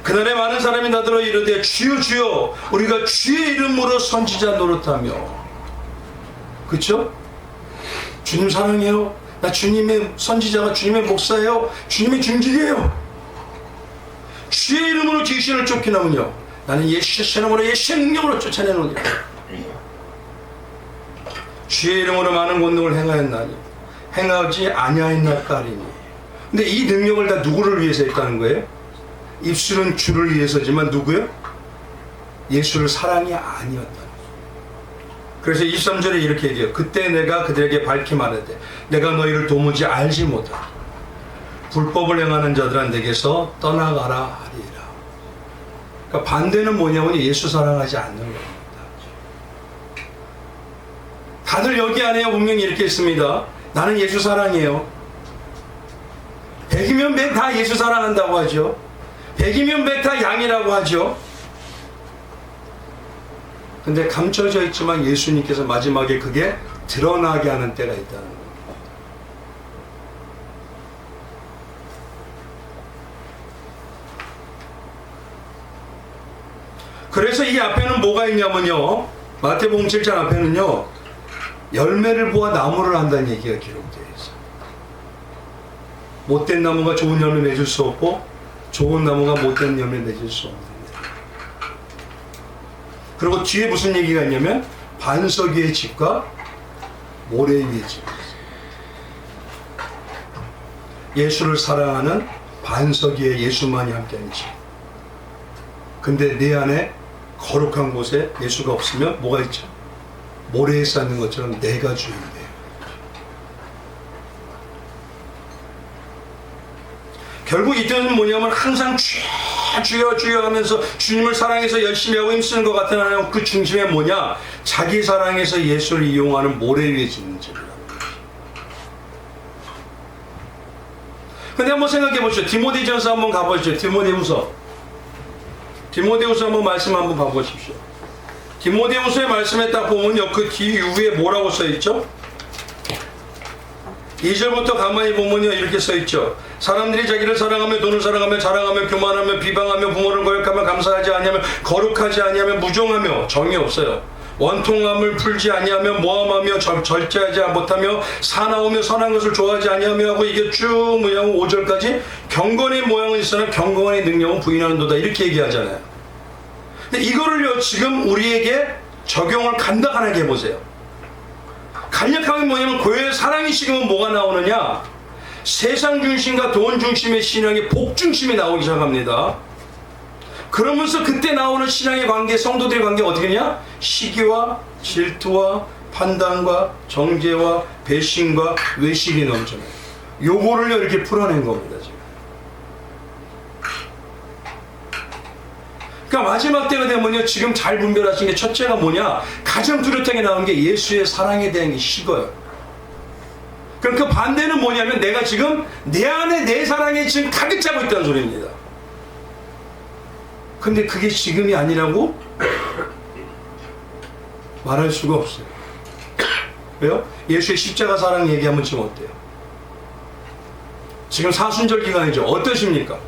그날에 많은 사람이 나더러 이르되 주여 주여 우리가 주의 이름으로 선지자 노릇하며. 그쵸? 주님 사랑해요. 나 주님의 선지자가 주님의 목사예요. 주님의 중직이에요. 주의 이름으로 귀신을 쫓기나면요 나는 예수의 이름으로 예수의 능력으로 쫓아내노니라. 주의 이름으로 많은 권능을 행하였나니 행하지 아니하였나까리니. 근데 이 능력을 다 누구를 위해서 했다는 거예요? 입술은 주를 위해서지만 누구요? 예수를 사랑이 아니었다. 그래서 23절에 이렇게 얘기해요. 그때 내가 그들에게 밝히 말하되 내가 너희를 도무지 알지 못하라. 불법을 행하는 자들은 내게서 떠나가라 하리라. 그러니까 반대는 뭐냐면 예수 사랑하지 않는 겁니다. 다들 여기 안에 분명히 이렇게 있습니다. 나는 예수 사랑해요. 100이면 100 다 예수 사랑한다고 하죠. 100이면 100 다 양이라고 하죠. 근데 감춰져 있지만 예수님께서 마지막에 그게 드러나게 하는 때가 있다는 거예요. 그래서 이 앞에는 뭐가 있냐면요, 마태복음 7장 앞에는요 열매를 보아 나무를 한다는 얘기가 기록되어 있어요. 못된 나무가 좋은 열매 맺을 수 없고 좋은 나무가 못된 열매 맺을 수 없는. 그리고 뒤에 무슨 얘기가 있냐면 반석 위의 집과 모래 위의 집. 예수를 사랑하는 반석 위에 예수만이 함께하는 집. 근데 내 안에 거룩한 곳에 예수가 없으면 뭐가 있죠? 모래에 쌓는 것처럼 내가 주인돼요. 결국 이때는 뭐냐면 항상 주여 주여 하면서 주님을 사랑해서 열심히 하고 힘쓰는 것 같은 하나님, 그 중심에 뭐냐? 자기 사랑해서 예수를 이용하는 모래 위에 짓는 집이라는 거죠. 근데 한번 생각해 보시죠. 디모데전서 한번 가보시죠. 디모데후서 한번 말씀 한번 봐보십시오. 디모데후서의 말씀에 딱 보면요, 그 뒤 이후에 뭐라고 써있죠? 2절부터 가만히 보면요 이렇게 써있죠. 사람들이 자기를 사랑하며 돈을 사랑하며 자랑하며 교만하며 비방하며 부모를 거역하며 감사하지 아니하며 거룩하지 아니하며 무정하며, 정이 없어요. 원통함을 풀지 아니하며 모함하며 절제하지 못하며 사나우며 선한 것을 좋아하지 아니하며 하고, 이게 쭉 모양은 5절까지 경건의 모양은 있으나 경건의 능력은 부인하는도다 이렇게 얘기하잖아요. 근데 이거를요 지금 우리에게 적용을 간단하게 해보세요. 간략하게 뭐냐면 교회의 사랑이 식으면 뭐가 나오느냐? 세상 중심과 돈 중심의 신앙이 복 중심이 나오기 시작합니다. 그러면서 그때 나오는 신앙의 관계, 성도들의 관계가 어떻게 되냐? 시기와 질투와 판단과 정죄와 배신과 외식이 넘쳐나요. 요거를요 이렇게 풀어낸 겁니다 지금. 그러니까 마지막 때가 되면요 지금 잘 분별하신 게 첫째가 뭐냐, 가장 뚜렷하게 나온 게 예수의 사랑에 대한 게 식어요. 그럼 그 반대는 뭐냐면 내가 지금 내 안에 내 사랑에 지금 가득 차고 있다는 소리입니다. 근데 그게 지금이 아니라고 말할 수가 없어요. 왜요? 예수의 십자가 사랑 얘기하면 지금 어때요? 지금 사순절 기간이죠. 어떠십니까?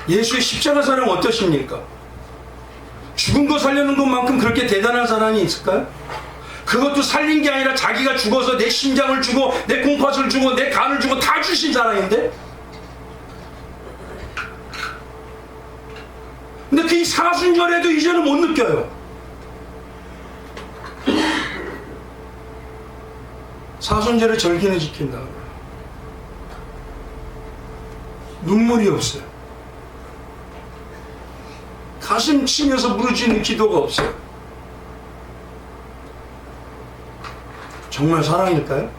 예수의 십자가 사랑 어떠십니까? 죽은 거 살려는 것만큼 그렇게 대단한 사랑이 있을까요? 그것도 살린 게 아니라 자기가 죽어서 내 심장을 주고 내 콩팥을 주고 내 간을 주고 다 주신 사랑인데, 근데 그 사순절에도 이제는 못 느껴요. 사순절에 절기는 지킨다. 눈물이 없어요. 가슴 치면서 부르짖는 기도가 없어요. 정말 사랑일까요?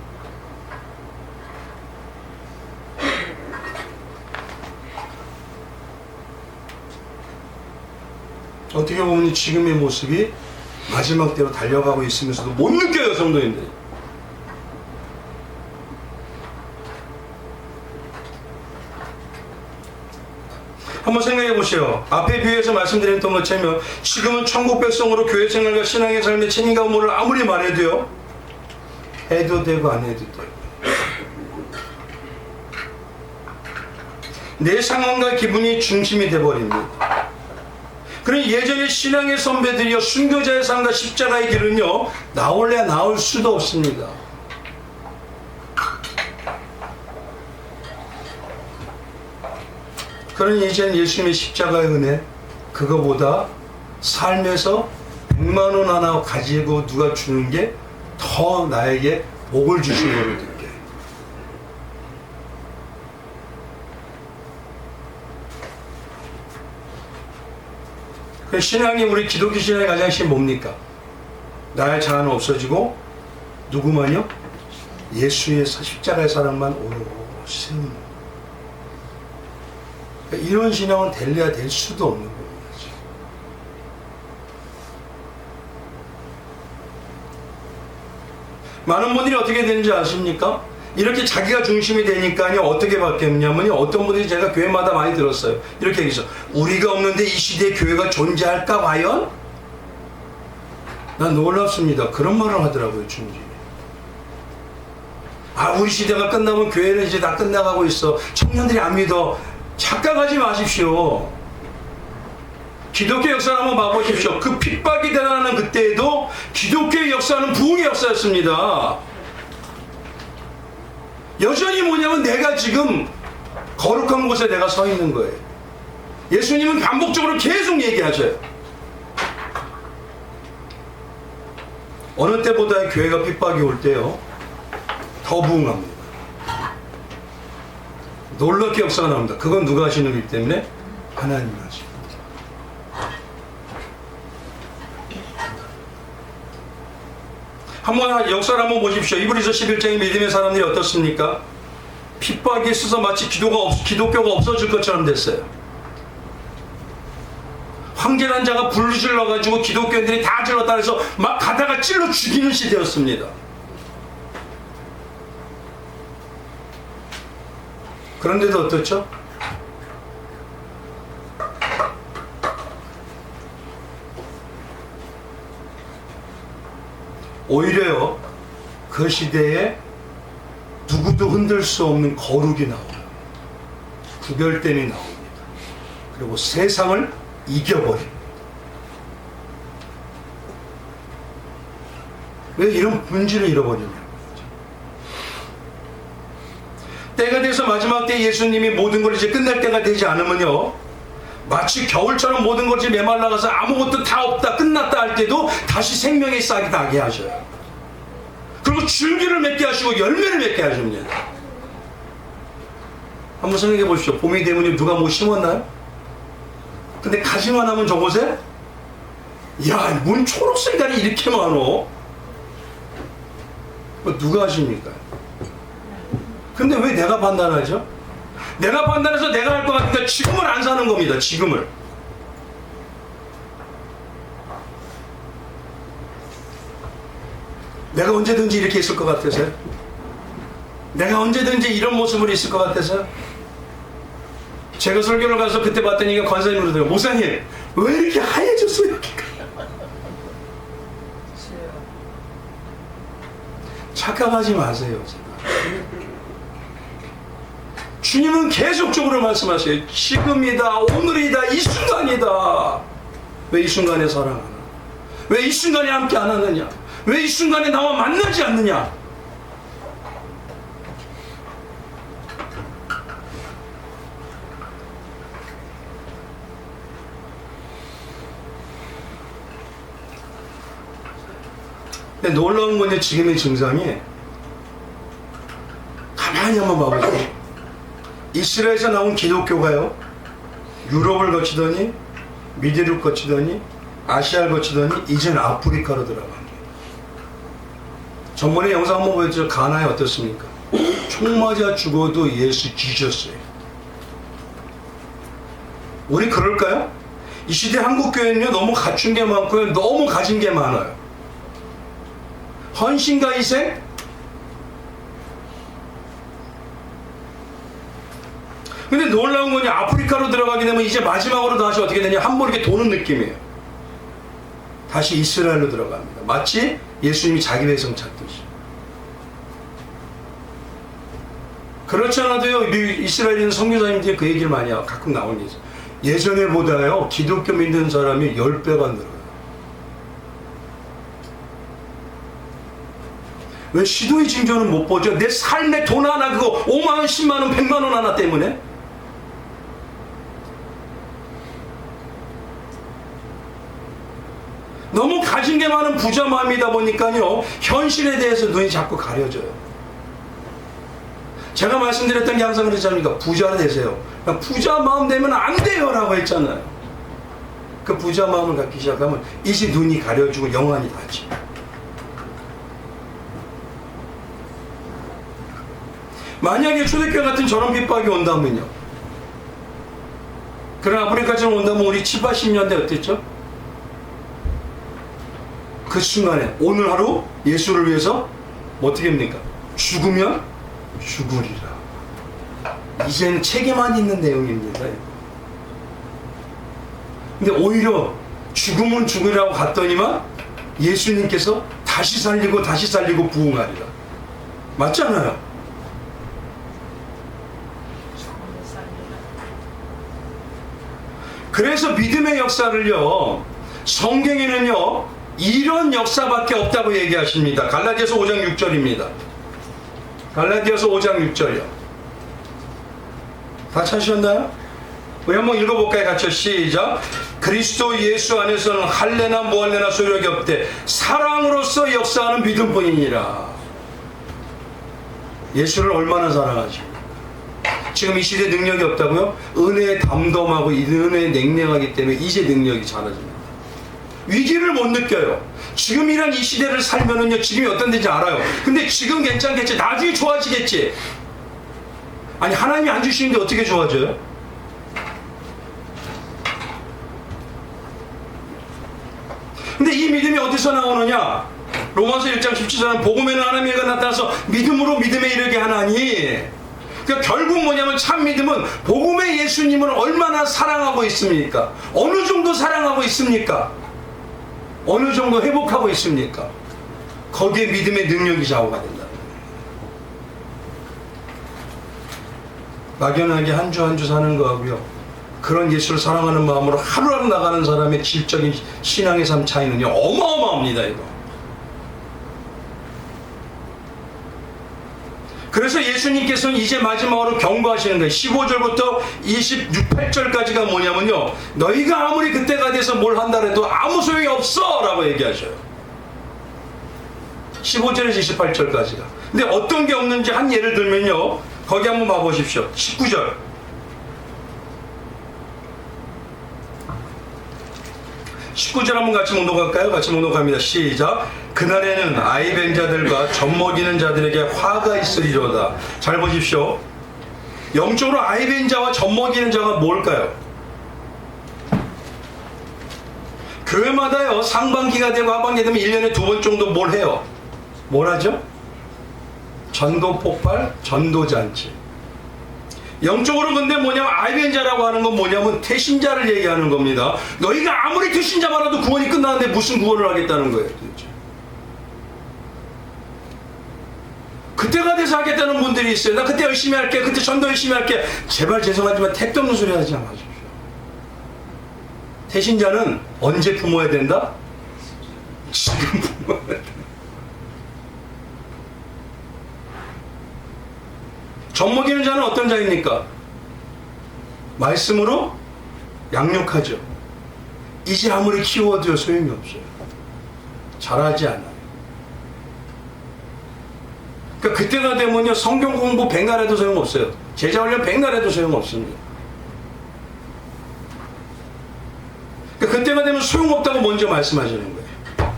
어떻게 보면 지금의 모습이 마지막 때로 달려가고 있으면서도 못 느껴요, 성도님들이. 한번 생각해 보세요. 앞에 비유에서 말씀드렸던 것처럼 지금은 천국 백성으로 교회 생활과 신앙의 삶의 책임과 의무를 아무리 말해도요, 해도 되고 안 해도 되고 내 상황과 기분이 중심이 돼버립니다. 그러니 예전에 신앙의 선배들이요, 순교자의 삶과 십자가의 길은요 나올래 나올 수도 없습니다. 그러니 이제는 예수님의 십자가의 은혜, 그거보다 삶에서 100만 원 하나 가지고 누가 주는 게 더 나에게 복을 주신 거를 느껴요. 그 신앙이, 우리 기독교 신앙의 가장 핵심이 뭡니까? 나의 자아는 없어지고 누구만요? 예수의 십자가의 사랑만 오롯이 세우는. 그러니까 이런 신앙은 될래야 될 수도 없는 겁니다. 많은 분들이 어떻게 되는지 아십니까? 이렇게 자기가 중심이 되니까요 어떻게 바뀌었냐면요, 어떤 분들이 제가 교회마다 많이 들었어요. 이렇게 얘기했어. 우리가 없는데 이 시대에 교회가 존재할까 과연? 난 놀랍습니다. 그런 말을 하더라고요, 주님이. 아, 우리 시대가 끝나면 교회는 이제 다 끝나가고 있어. 청년들이 안 믿어. 착각하지 마십시오. 기독교 역사를 한번 봐보십시오. 그 핍박이 일어나는 그때에도 기독교의 역사는 부흥의 역사였습니다. 여전히 뭐냐면 내가 지금 거룩한 곳에 내가 서 있는 거예요. 예수님은 반복적으로 계속 얘기하셔요. 어느 때보다 교회가 핍박이 올 때요 더 부흥합니다. 놀랍게 역사가 나옵니다. 그건 누가 하시는 거기 때문에? 하나님이 하십니다. 한번 역사를 한번 보십시오. 이브리서 11장의 믿음의 사람들이 어떻습니까? 핍박이 있어서 마치 기독교가 없어질 것처럼 됐어요. 황제란 자가 불을 질러가지고 기독교인들이 다 질렀다 해서 막 가다가 찔러 죽이는 시대였습니다. 그런데도 어떻죠? 오히려요 그 시대에 누구도 흔들 수 없는 거룩이 나와요. 구별됨이 나옵니다. 그리고 세상을 이겨버립니다. 왜 이런 본질을 잃어버리냐. 때가 돼서 마지막 때 예수님이 모든 걸 이제 끝날 때가 되지 않으면요 마치 겨울처럼 모든 것이 메말라가서 아무것도 다 없다 끝났다 할 때도 다시 생명의 싹이 나게 하셔요. 그리고 줄기를 맺게 하시고 열매를 맺게 하십니다. 한번 생각해 보십시오. 봄이 되면 누가 뭐 심었나요? 근데 가지만 하면 저곳에 야, 뭔 초록색깔이 이렇게 많어. 누가 하십니까? 근데 왜 내가 판단하죠? 내가 판단해서 내가 할 것 같으니까 지금을 안 사는 겁니다. 지금을. 내가 언제든지 이렇게 있을 것 같아서요? 내가 언제든지 이런 모습으로 있을 것 같아서요? 제가 설교를 가서 그때 봤더니 권사님이 그러더라고요. 목사님 왜 이렇게 하얘졌어요? 여기가? 착각하지 마세요. 주님은 계속적으로 말씀하세요. 지금이다, 오늘이다, 이 순간이다. 왜 이 순간에 사랑하나? 왜 이 순간에 함께 안 하느냐? 왜 이 순간에 나와 만나지 않느냐? 근데 놀라운 건데 지금의 증상이 가만히 한번 봐보세요. 이스라엘에서 나온 기독교가요, 유럽을 거치더니 미디를 거치더니 아시아를 거치더니 이제는 아프리카로 들어갑니다. 전번에 영상 한번 보여드렸죠. 가나에 어떻습니까? 총 맞아 죽어도 예수 지셨어요. 우리 그럴까요? 이 시대 한국교회는요, 너무 갖춘 게 많고요, 너무 가진 게 많아요. 헌신과 희생? 근데 놀라운 건요, 아프리카로 들어가게 되면 이제 마지막으로 다시 어떻게 되냐, 한 번 이렇게 도는 느낌이에요. 다시 이스라엘로 들어갑니다. 마치 예수님이 자기 백성 찾듯이. 그렇지 않아도요, 이스라엘에 있는 선교사님들이 그 얘기를 많이 하고 가끔 나오는 게 있어요. 예전에 보다요, 기독교 믿는 사람이 10배가 늘어요. 왜 시도의 징조는 못 보죠? 내 삶에 돈 하나, 그거 5만원, 10만원, 100만원 하나 때문에? 너무 가진 게 많은 부자 마음이다 보니까요, 현실에 대해서 눈이 자꾸 가려져요. 제가 말씀드렸던 게 항상 그렇지 않습니까? 부자가 되세요. 부자 마음 되면 안 돼요 라고 했잖아요. 그 부자 마음을 갖기 시작하면 이제 눈이 가려지고 영안이 닫지. 만약에 초대교회 같은 저런 핍박이 온다면요, 그런 아프리카처럼 온다면 우리 7, 80년대 어땠죠? 그 순간에 오늘 하루 예수를 위해서 어떻게 합니까? 죽으면 죽으리라. 이제는 책에만 있는 내용입니다. 근데 오히려 죽으면 죽으리라고 갔더니만 예수님께서 다시 살리고 다시 살리고 부흥하리라. 맞잖아요. 그래서 믿음의 역사를요, 성경에는요 이런 역사밖에 없다고 얘기하십니다. 갈라디아서 5장 6절입니다. 갈라디아서 5장 6절이요. 다 찾으셨나요? 우리 한번 읽어볼까요? 같이 시작. 그리스도 예수 안에서는 할례나 무할례나 소용이 없되 사랑으로서 역사하는 믿음뿐이니라. 예수를 얼마나 사랑하십니까? 지금 이 시대에 능력이 없다고요? 은혜에 담담하고 은혜에 냉랭하기 때문에 이제 능력이 잘해집니다. 위기를 못 느껴요. 지금이란 이 시대를 살면은요, 지금이 어떤 데인지 알아요. 근데 지금 괜찮겠지, 나중에 좋아지겠지. 아니, 하나님이 안 주시는데 어떻게 좋아져요? 근데 이 믿음이 어디서 나오느냐? 로마서 1장 17절은 복음에는 하나님의 가 나타나서 믿음으로 믿음에 이르게 하나니. 그러니까 결국 뭐냐면 참 믿음은 복음의 예수님을 얼마나 사랑하고 있습니까? 어느 정도 사랑하고 있습니까? 어느 정도 회복하고 있습니까? 거기에 믿음의 능력이 좌우가 된다. 막연하게 한 주 한 주 사는 거하고요, 그런 예수를 사랑하는 마음으로 하루하루 나가는 사람의 질적인 신앙의 삶 차이는요 어마어마합니다. 이거. 그래서 예수님께서는 이제 마지막으로 경고하시는 거예요. 15절부터 28절까지가 뭐냐면요, 너희가 아무리 그때가 돼서 뭘 한다 해도 아무 소용이 없어 라고 얘기하셔요. 15절에서 28절까지가. 근데 어떤 게 없는지 한 예를 들면요, 거기 한번 봐보십시오. 19절. 19절 한번 같이 묵독할까요? 같이 묵독합니다. 시작. 그날에는 아이벤 자들과 젖먹이는 자들에게 화가 있으리로다. 잘 보십시오. 영적으로 아이벤 자와 젖먹이는 자가 뭘까요? 교회마다요, 상반기가 되고 하반기가 되면 1년에 2번 정도 뭘 해요? 뭘 하죠? 전도 폭발, 전도잔치. 영적으로 근데 뭐냐면 아이벤자라고 하는 건 뭐냐면 태신자를 얘기하는 겁니다. 너희가 아무리 태신자 말아도 구원이 끝나는데 무슨 구원을 하겠다는 거예요, 도대체. 그때가 돼서 하겠다는 분들이 있어요. 나 그때 열심히 할게, 그때 전도 열심히 할게. 제발 죄송하지만 택도 없는 소리 하지 마십시오. 태신자는 언제 품어야 된다? 지금 품어야 된다. 젖먹이는 자는 어떤 자입니까? 말씀으로 양육하죠. 이제 아무리 키워도 소용이 없어요. 잘하지 않아요. 그러니까 그때가 되면요, 성경 공부 백날 해도 소용없어요. 제자 훈련 백날 해도 소용없습니다. 그러니까 그때가 되면 소용없다고 먼저 말씀하시는 거예요.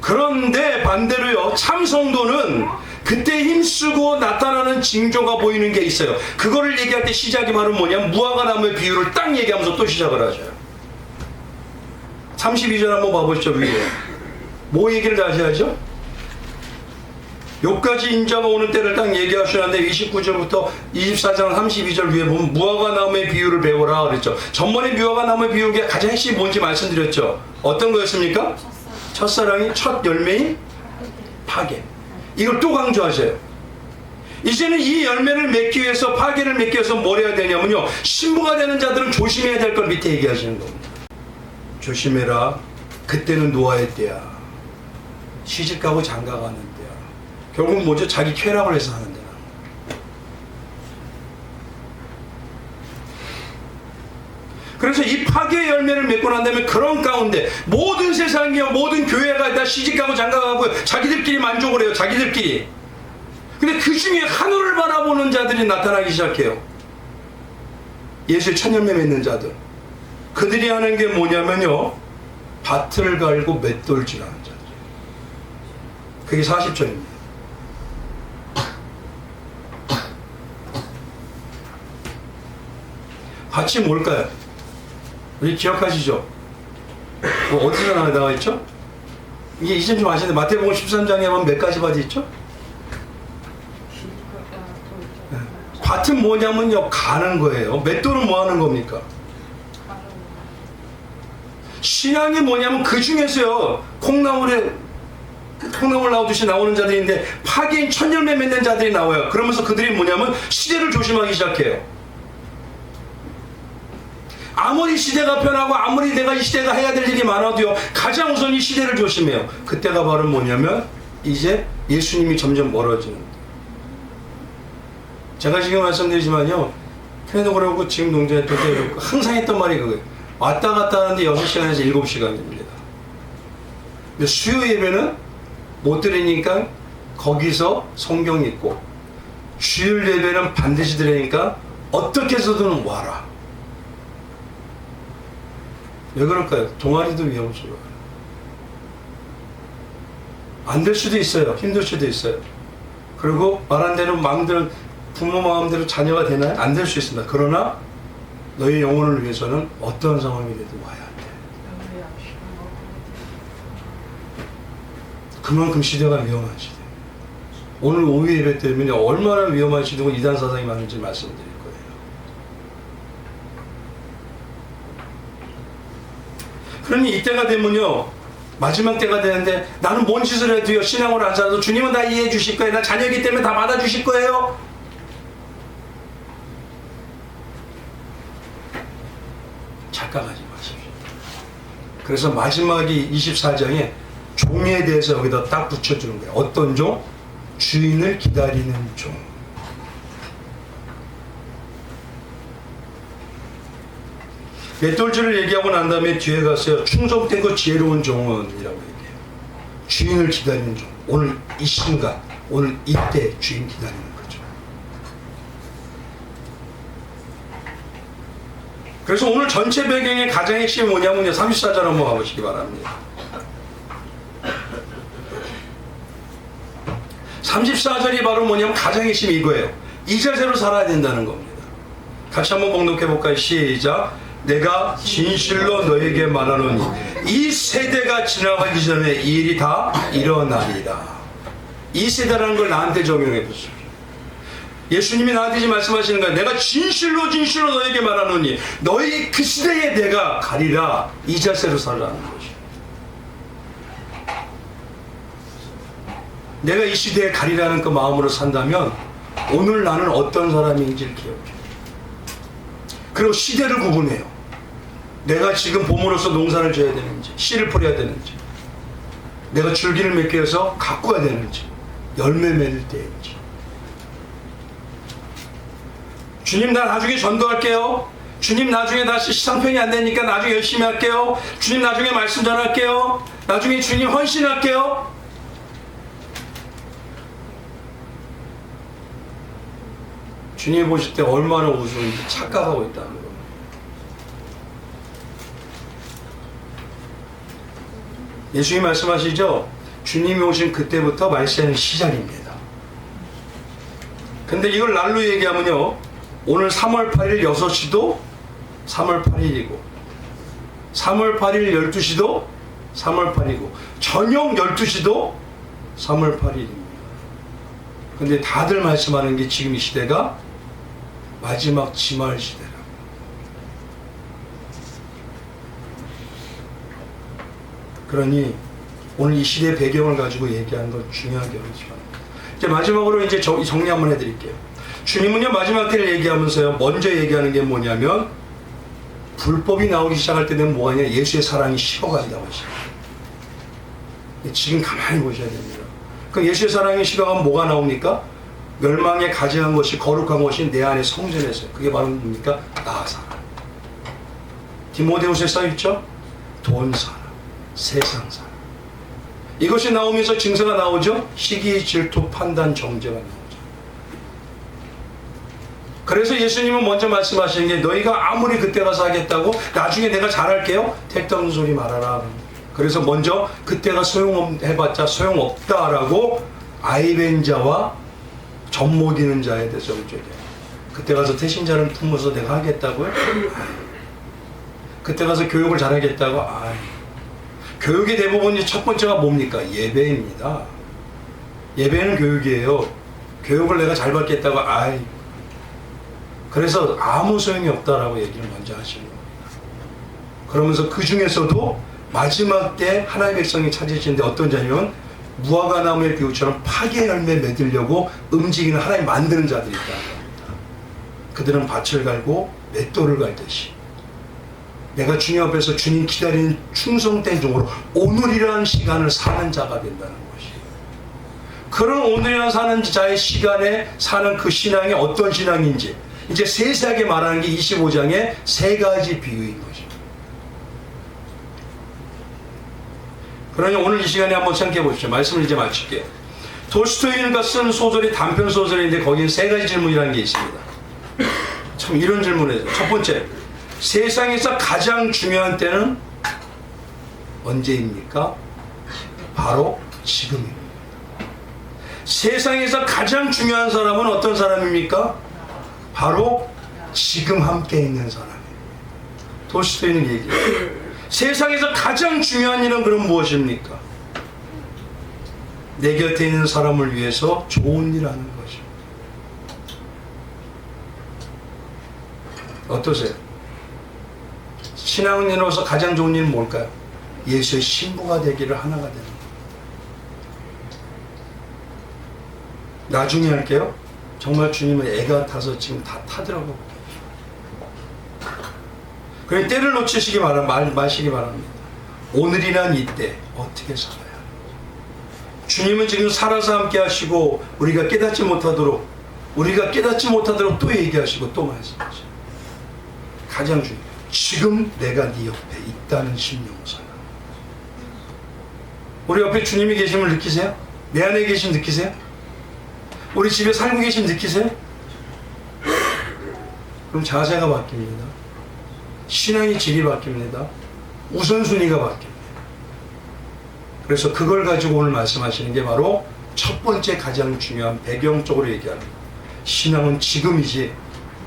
그런데 반대로요, 참 성도는 그때 힘쓰고 나타나는 징조가 보이는 게 있어요. 그거를 얘기할 때 시작이 바로 뭐냐면 무화과 나무의 비유를 딱 얘기하면서 또 시작을 하셔요. 32절 한번 봐보시죠. 위에 뭐 얘기를 다시 하죠? 요까지 인자가 오는 때를 딱 얘기하시는데 29절부터 24장 32절 위에 보면 무화과 나무의 비유를 배우라 그랬죠. 전번에 무화과 나무의 비유가 가장 핵심이 뭔지 말씀드렸죠. 어떤 거였습니까? 첫사랑이 첫 열매인 파괴. 이걸 또 강조하세요. 이제는 이 열매를 맺기 위해서, 파괴를 맺기 위해서 뭘 해야 되냐면요, 신부가 되는 자들은 조심해야 될 걸 밑에 얘기하시는 겁니다. 조심해라. 그때는 노아의 때야. 시집가고 장가가는 때야. 결국 뭐죠? 자기 쾌락을 해서 하는 데야. 그래서 이 파괴의 열매를 맺고 난 다음에 그런 가운데 모든 세상이요, 모든 교회가 다 시집가고 장가가고 자기들끼리 만족을 해요. 자기들끼리. 근데 그 중에 하늘을 바라보는 자들이 나타나기 시작해요. 예수의 천년매 맺는 자들. 그들이 하는 게 뭐냐면요, 밭을 갈고 맷돌질하는 자들. 그게 40절입니다. 밭이 뭘까요? 우리 기억하시죠? 뭐 어디서 나와 있죠? 이게 이제 좀 아시는데 마태복음 13장에 보면 몇 가지 밭이 있죠? 네. 밭은 뭐냐면요, 가는 거예요. 맷돌은 뭐 하는 겁니까? 신앙이 뭐냐면 그 중에서요, 콩나물 나오듯이 나오는 자들인데 파괴인 천열매 맺는 자들이 나와요. 그러면서 그들이 뭐냐면 시대를 조심하기 시작해요. 아무리 시대가 변하고 아무리 내가 이 시대가 해야 될 일이 많아도요, 가장 우선 이 시대를 조심해요. 그때가 바로 뭐냐면 이제 예수님이 점점 멀어지는 거예요. 제가 지금 말씀드리지만요, 편에도 그러고 지금 농장했을 때 항상 했던 말이 그거예요. 왔다 갔다 하는데 6시간에서 7시간입니다. 근데 수요 예배는 못 들으니까 거기서 성경 읽고, 주일 예배는 반드시 들으니까 어떻게 해서든 와라. 왜 그럴까요? 동아리도 위험스러워요. 안 될 수도 있어요. 힘들 수도 있어요. 그리고 말한 대로 마음대로, 부모 마음대로 자녀가 되나요? 안 될 수 있습니다. 그러나 너희 영혼을 위해서는 어떤 상황이 돼도 와야 돼. 그만큼 시대가 위험한 시대. 오늘 오후 예배 때문에 얼마나 위험한 시대고 이단 사상이 많은지 말씀드릴 거예요. 그러니 이때가 되면요, 마지막 때가 되는데 나는 뭔 짓을 해도요, 신앙으로 안 살아도 주님은 다 이해해 주실 거예요. 나 자녀이기 때문에 다 받아 주실 거예요. 착각하지 마십시오. 그래서 마지막이 24장에 종에 대해서 여기다 딱 붙여주는 거예요. 어떤 종? 주인을 기다리는 종. 맷돌질을 얘기하고 난 다음에 뒤에 가서요, 충성되고 지혜로운 종은 이라고 얘기해요. 주인을 기다리는 종. 오늘 이 순간, 오늘 이때 주인 기다리는 거죠. 그래서 오늘 전체 배경의 가장 핵심이 뭐냐면요. 34절 한번 가보시기 바랍니다. 34절이 바로 뭐냐면 가장 핵심이 이거예요. 이 자세로 살아야 된다는 겁니다. 같이 한번 봉독해 볼까요? 시작. 내가 진실로 너에게 말하노니 이 세대가 지나가기 전에 이 일이 다 일어나리라. 이 세대라는 걸 나한테 적용해 보세요. 예수님이 나한테 지금 말씀하시는 거야. 내가 진실로 너에게 말하노니 너희 그 시대에 내가 가리라. 이 자세로 살라는 거죠. 내가 이 시대에 가리라는 그 마음으로 산다면 오늘 나는 어떤 사람인지를 기억해. 그리고 시대를 구분해요. 내가 지금 봄으로서 농사를 져야 되는지, 씨를 뿌려야 되는지, 내가 줄기를 맺기 위해서 가꿔야 되는지, 열매 맺을 때인지. 주님, 나 나중에 전도할게요. 주님, 나중에 다시 시상평이 안 되니까 나중에 열심히 할게요. 주님, 나중에 말씀 전할게요. 나중에 주님 헌신할게요. 주님 보실 때 얼마나 우스운지 착각하고 있다는 겁니다. 예수님이 말씀하시죠? 주님이 오신 그때부터 말세는 시작입니다. 근데 이걸 날로 얘기하면요, 오늘 3월 8일 6시도 3월 8일이고 3월 8일 12시도 3월 8일이고 저녁 12시도 3월 8일입니다. 근데 다들 말씀하는 게 지금 이 시대가 마지막 지말 시대라. 그러니 오늘 이 시대의 배경을 가지고 얘기하는 건 중요하게 여기죠. 이제 마지막으로 이제 정리 한번 해드릴게요. 주님은요, 마지막 때를 얘기하면서요, 먼저 얘기하는 게 뭐냐면, 불법이 나오기 시작할 때 되면 뭐하냐, 예수의 사랑이 식어간다고 하시죠. 지금 가만히 보셔야 됩니다. 그럼 예수의 사랑이 식어가면 뭐가 나옵니까? 멸망에 가증한 것이, 거룩한 것이 내 안에 성전에서. 그게 바로 뭡니까? 나 사랑. 디모데후서에 써있죠? 돈 사랑, 세상 사랑. 이것이 나오면서 증서가 나오죠? 시기, 질투, 판단, 정죄가 나오죠. 그래서 예수님은 먼저 말씀하시는 게, 너희가 아무리 그때 가서 하겠다고 나중에 내가 잘할게요? 택도 없는 소리 말아라. 그래서 먼저 그때가 소용해봤자 소용없다라고 아이벤 자와 젖 먹이는 자에 대해서 어쩌게. 그때 가서 태신자를 품어서 내가 하겠다고요? 그때 가서 교육을 잘하겠다고? 교육의 대부분이 첫 번째가 뭡니까? 예배입니다. 예배는 교육이에요. 교육을 내가 잘 받겠다고? 그래서 아무 소용이 없다라고 얘기를 먼저 하시는 겁니다. 그러면서 그 중에서도 마지막 때 하나님의 백성이 찾으시는데 어떤 자냐면, 무화과나무의 비유처럼 파괴 열매 맺으려고 움직이는 하나님 만드는 자들이 있다는 겁니다. 그들은 밭을 갈고 맷돌을 갈듯이 내가 주님 앞에서 주님 기다리는 충성된 종으로 오늘이라는 시간을 사는 자가 된다는 것이에요. 그런 오늘이라는 사는 자의 시간에 사는 그 신앙이 어떤 신앙인지 이제 세세하게 말하는 게 25장의 세 가지 비유인 거죠. 그러니 오늘 이 시간에 한번 생각해 보십시오. 말씀을 이제 마칠게요. 돌스토이가 쓴 소설이 단편 소설인데 거기에 세 가지 질문이라는 게 있습니다. 참 이런 질문을 해요. 첫 번째, 세상에서 가장 중요한 때는 언제입니까? 바로 지금입니다. 세상에서 가장 중요한 사람은 어떤 사람입니까? 바로 지금 함께 있는 사람입니다. 돌스토이는 얘기해요. 세상에서 가장 중요한 일은 그럼 무엇입니까? 내 곁에 있는 사람을 위해서 좋은 일 하는 것입니다. 어떠세요? 신앙인으로서 가장 좋은 일은 뭘까요? 예수의 신부가 되기를 하나가 되는 거예요. 나중에 할게요. 정말 주님은 애가 타서 지금 다 타더라고요. 그러니 때를 놓치시기 마시기 바랍니다. 오늘이란 이때 어떻게 살아야 하는지. 주님은 지금 살아서 함께 하시고 우리가 깨닫지 못하도록 또 얘기하시고 또 말씀하시고. 가장 중요해요. 지금 내가 네 옆에 있다는 심령을 살아. 우리 옆에 주님이 계심을 느끼세요? 내 안에 계심 느끼세요? 우리 집에 살고 계심 느끼세요? 그럼 자세가 바뀝니다. 신앙의 질이 바뀝니다. 우선순위가 바뀝니다. 그래서 그걸 가지고 오늘 말씀하시는 게 바로 첫 번째 가장 중요한 배경적으로 얘기합니다. 신앙은 지금이지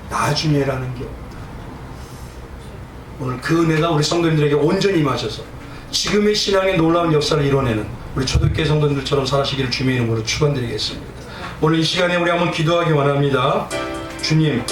나중에라는 게 없다. 오늘 그 은혜가 우리 성도님들에게 온전히 임하셔서 지금의 신앙의 놀라운 역사를 이뤄내는 우리 초대교회 성도님들처럼 살아시기를 주님의 이름으로 축원드리겠습니다. 오늘 이 시간에 우리 한번 기도하기 원합니다. 주님,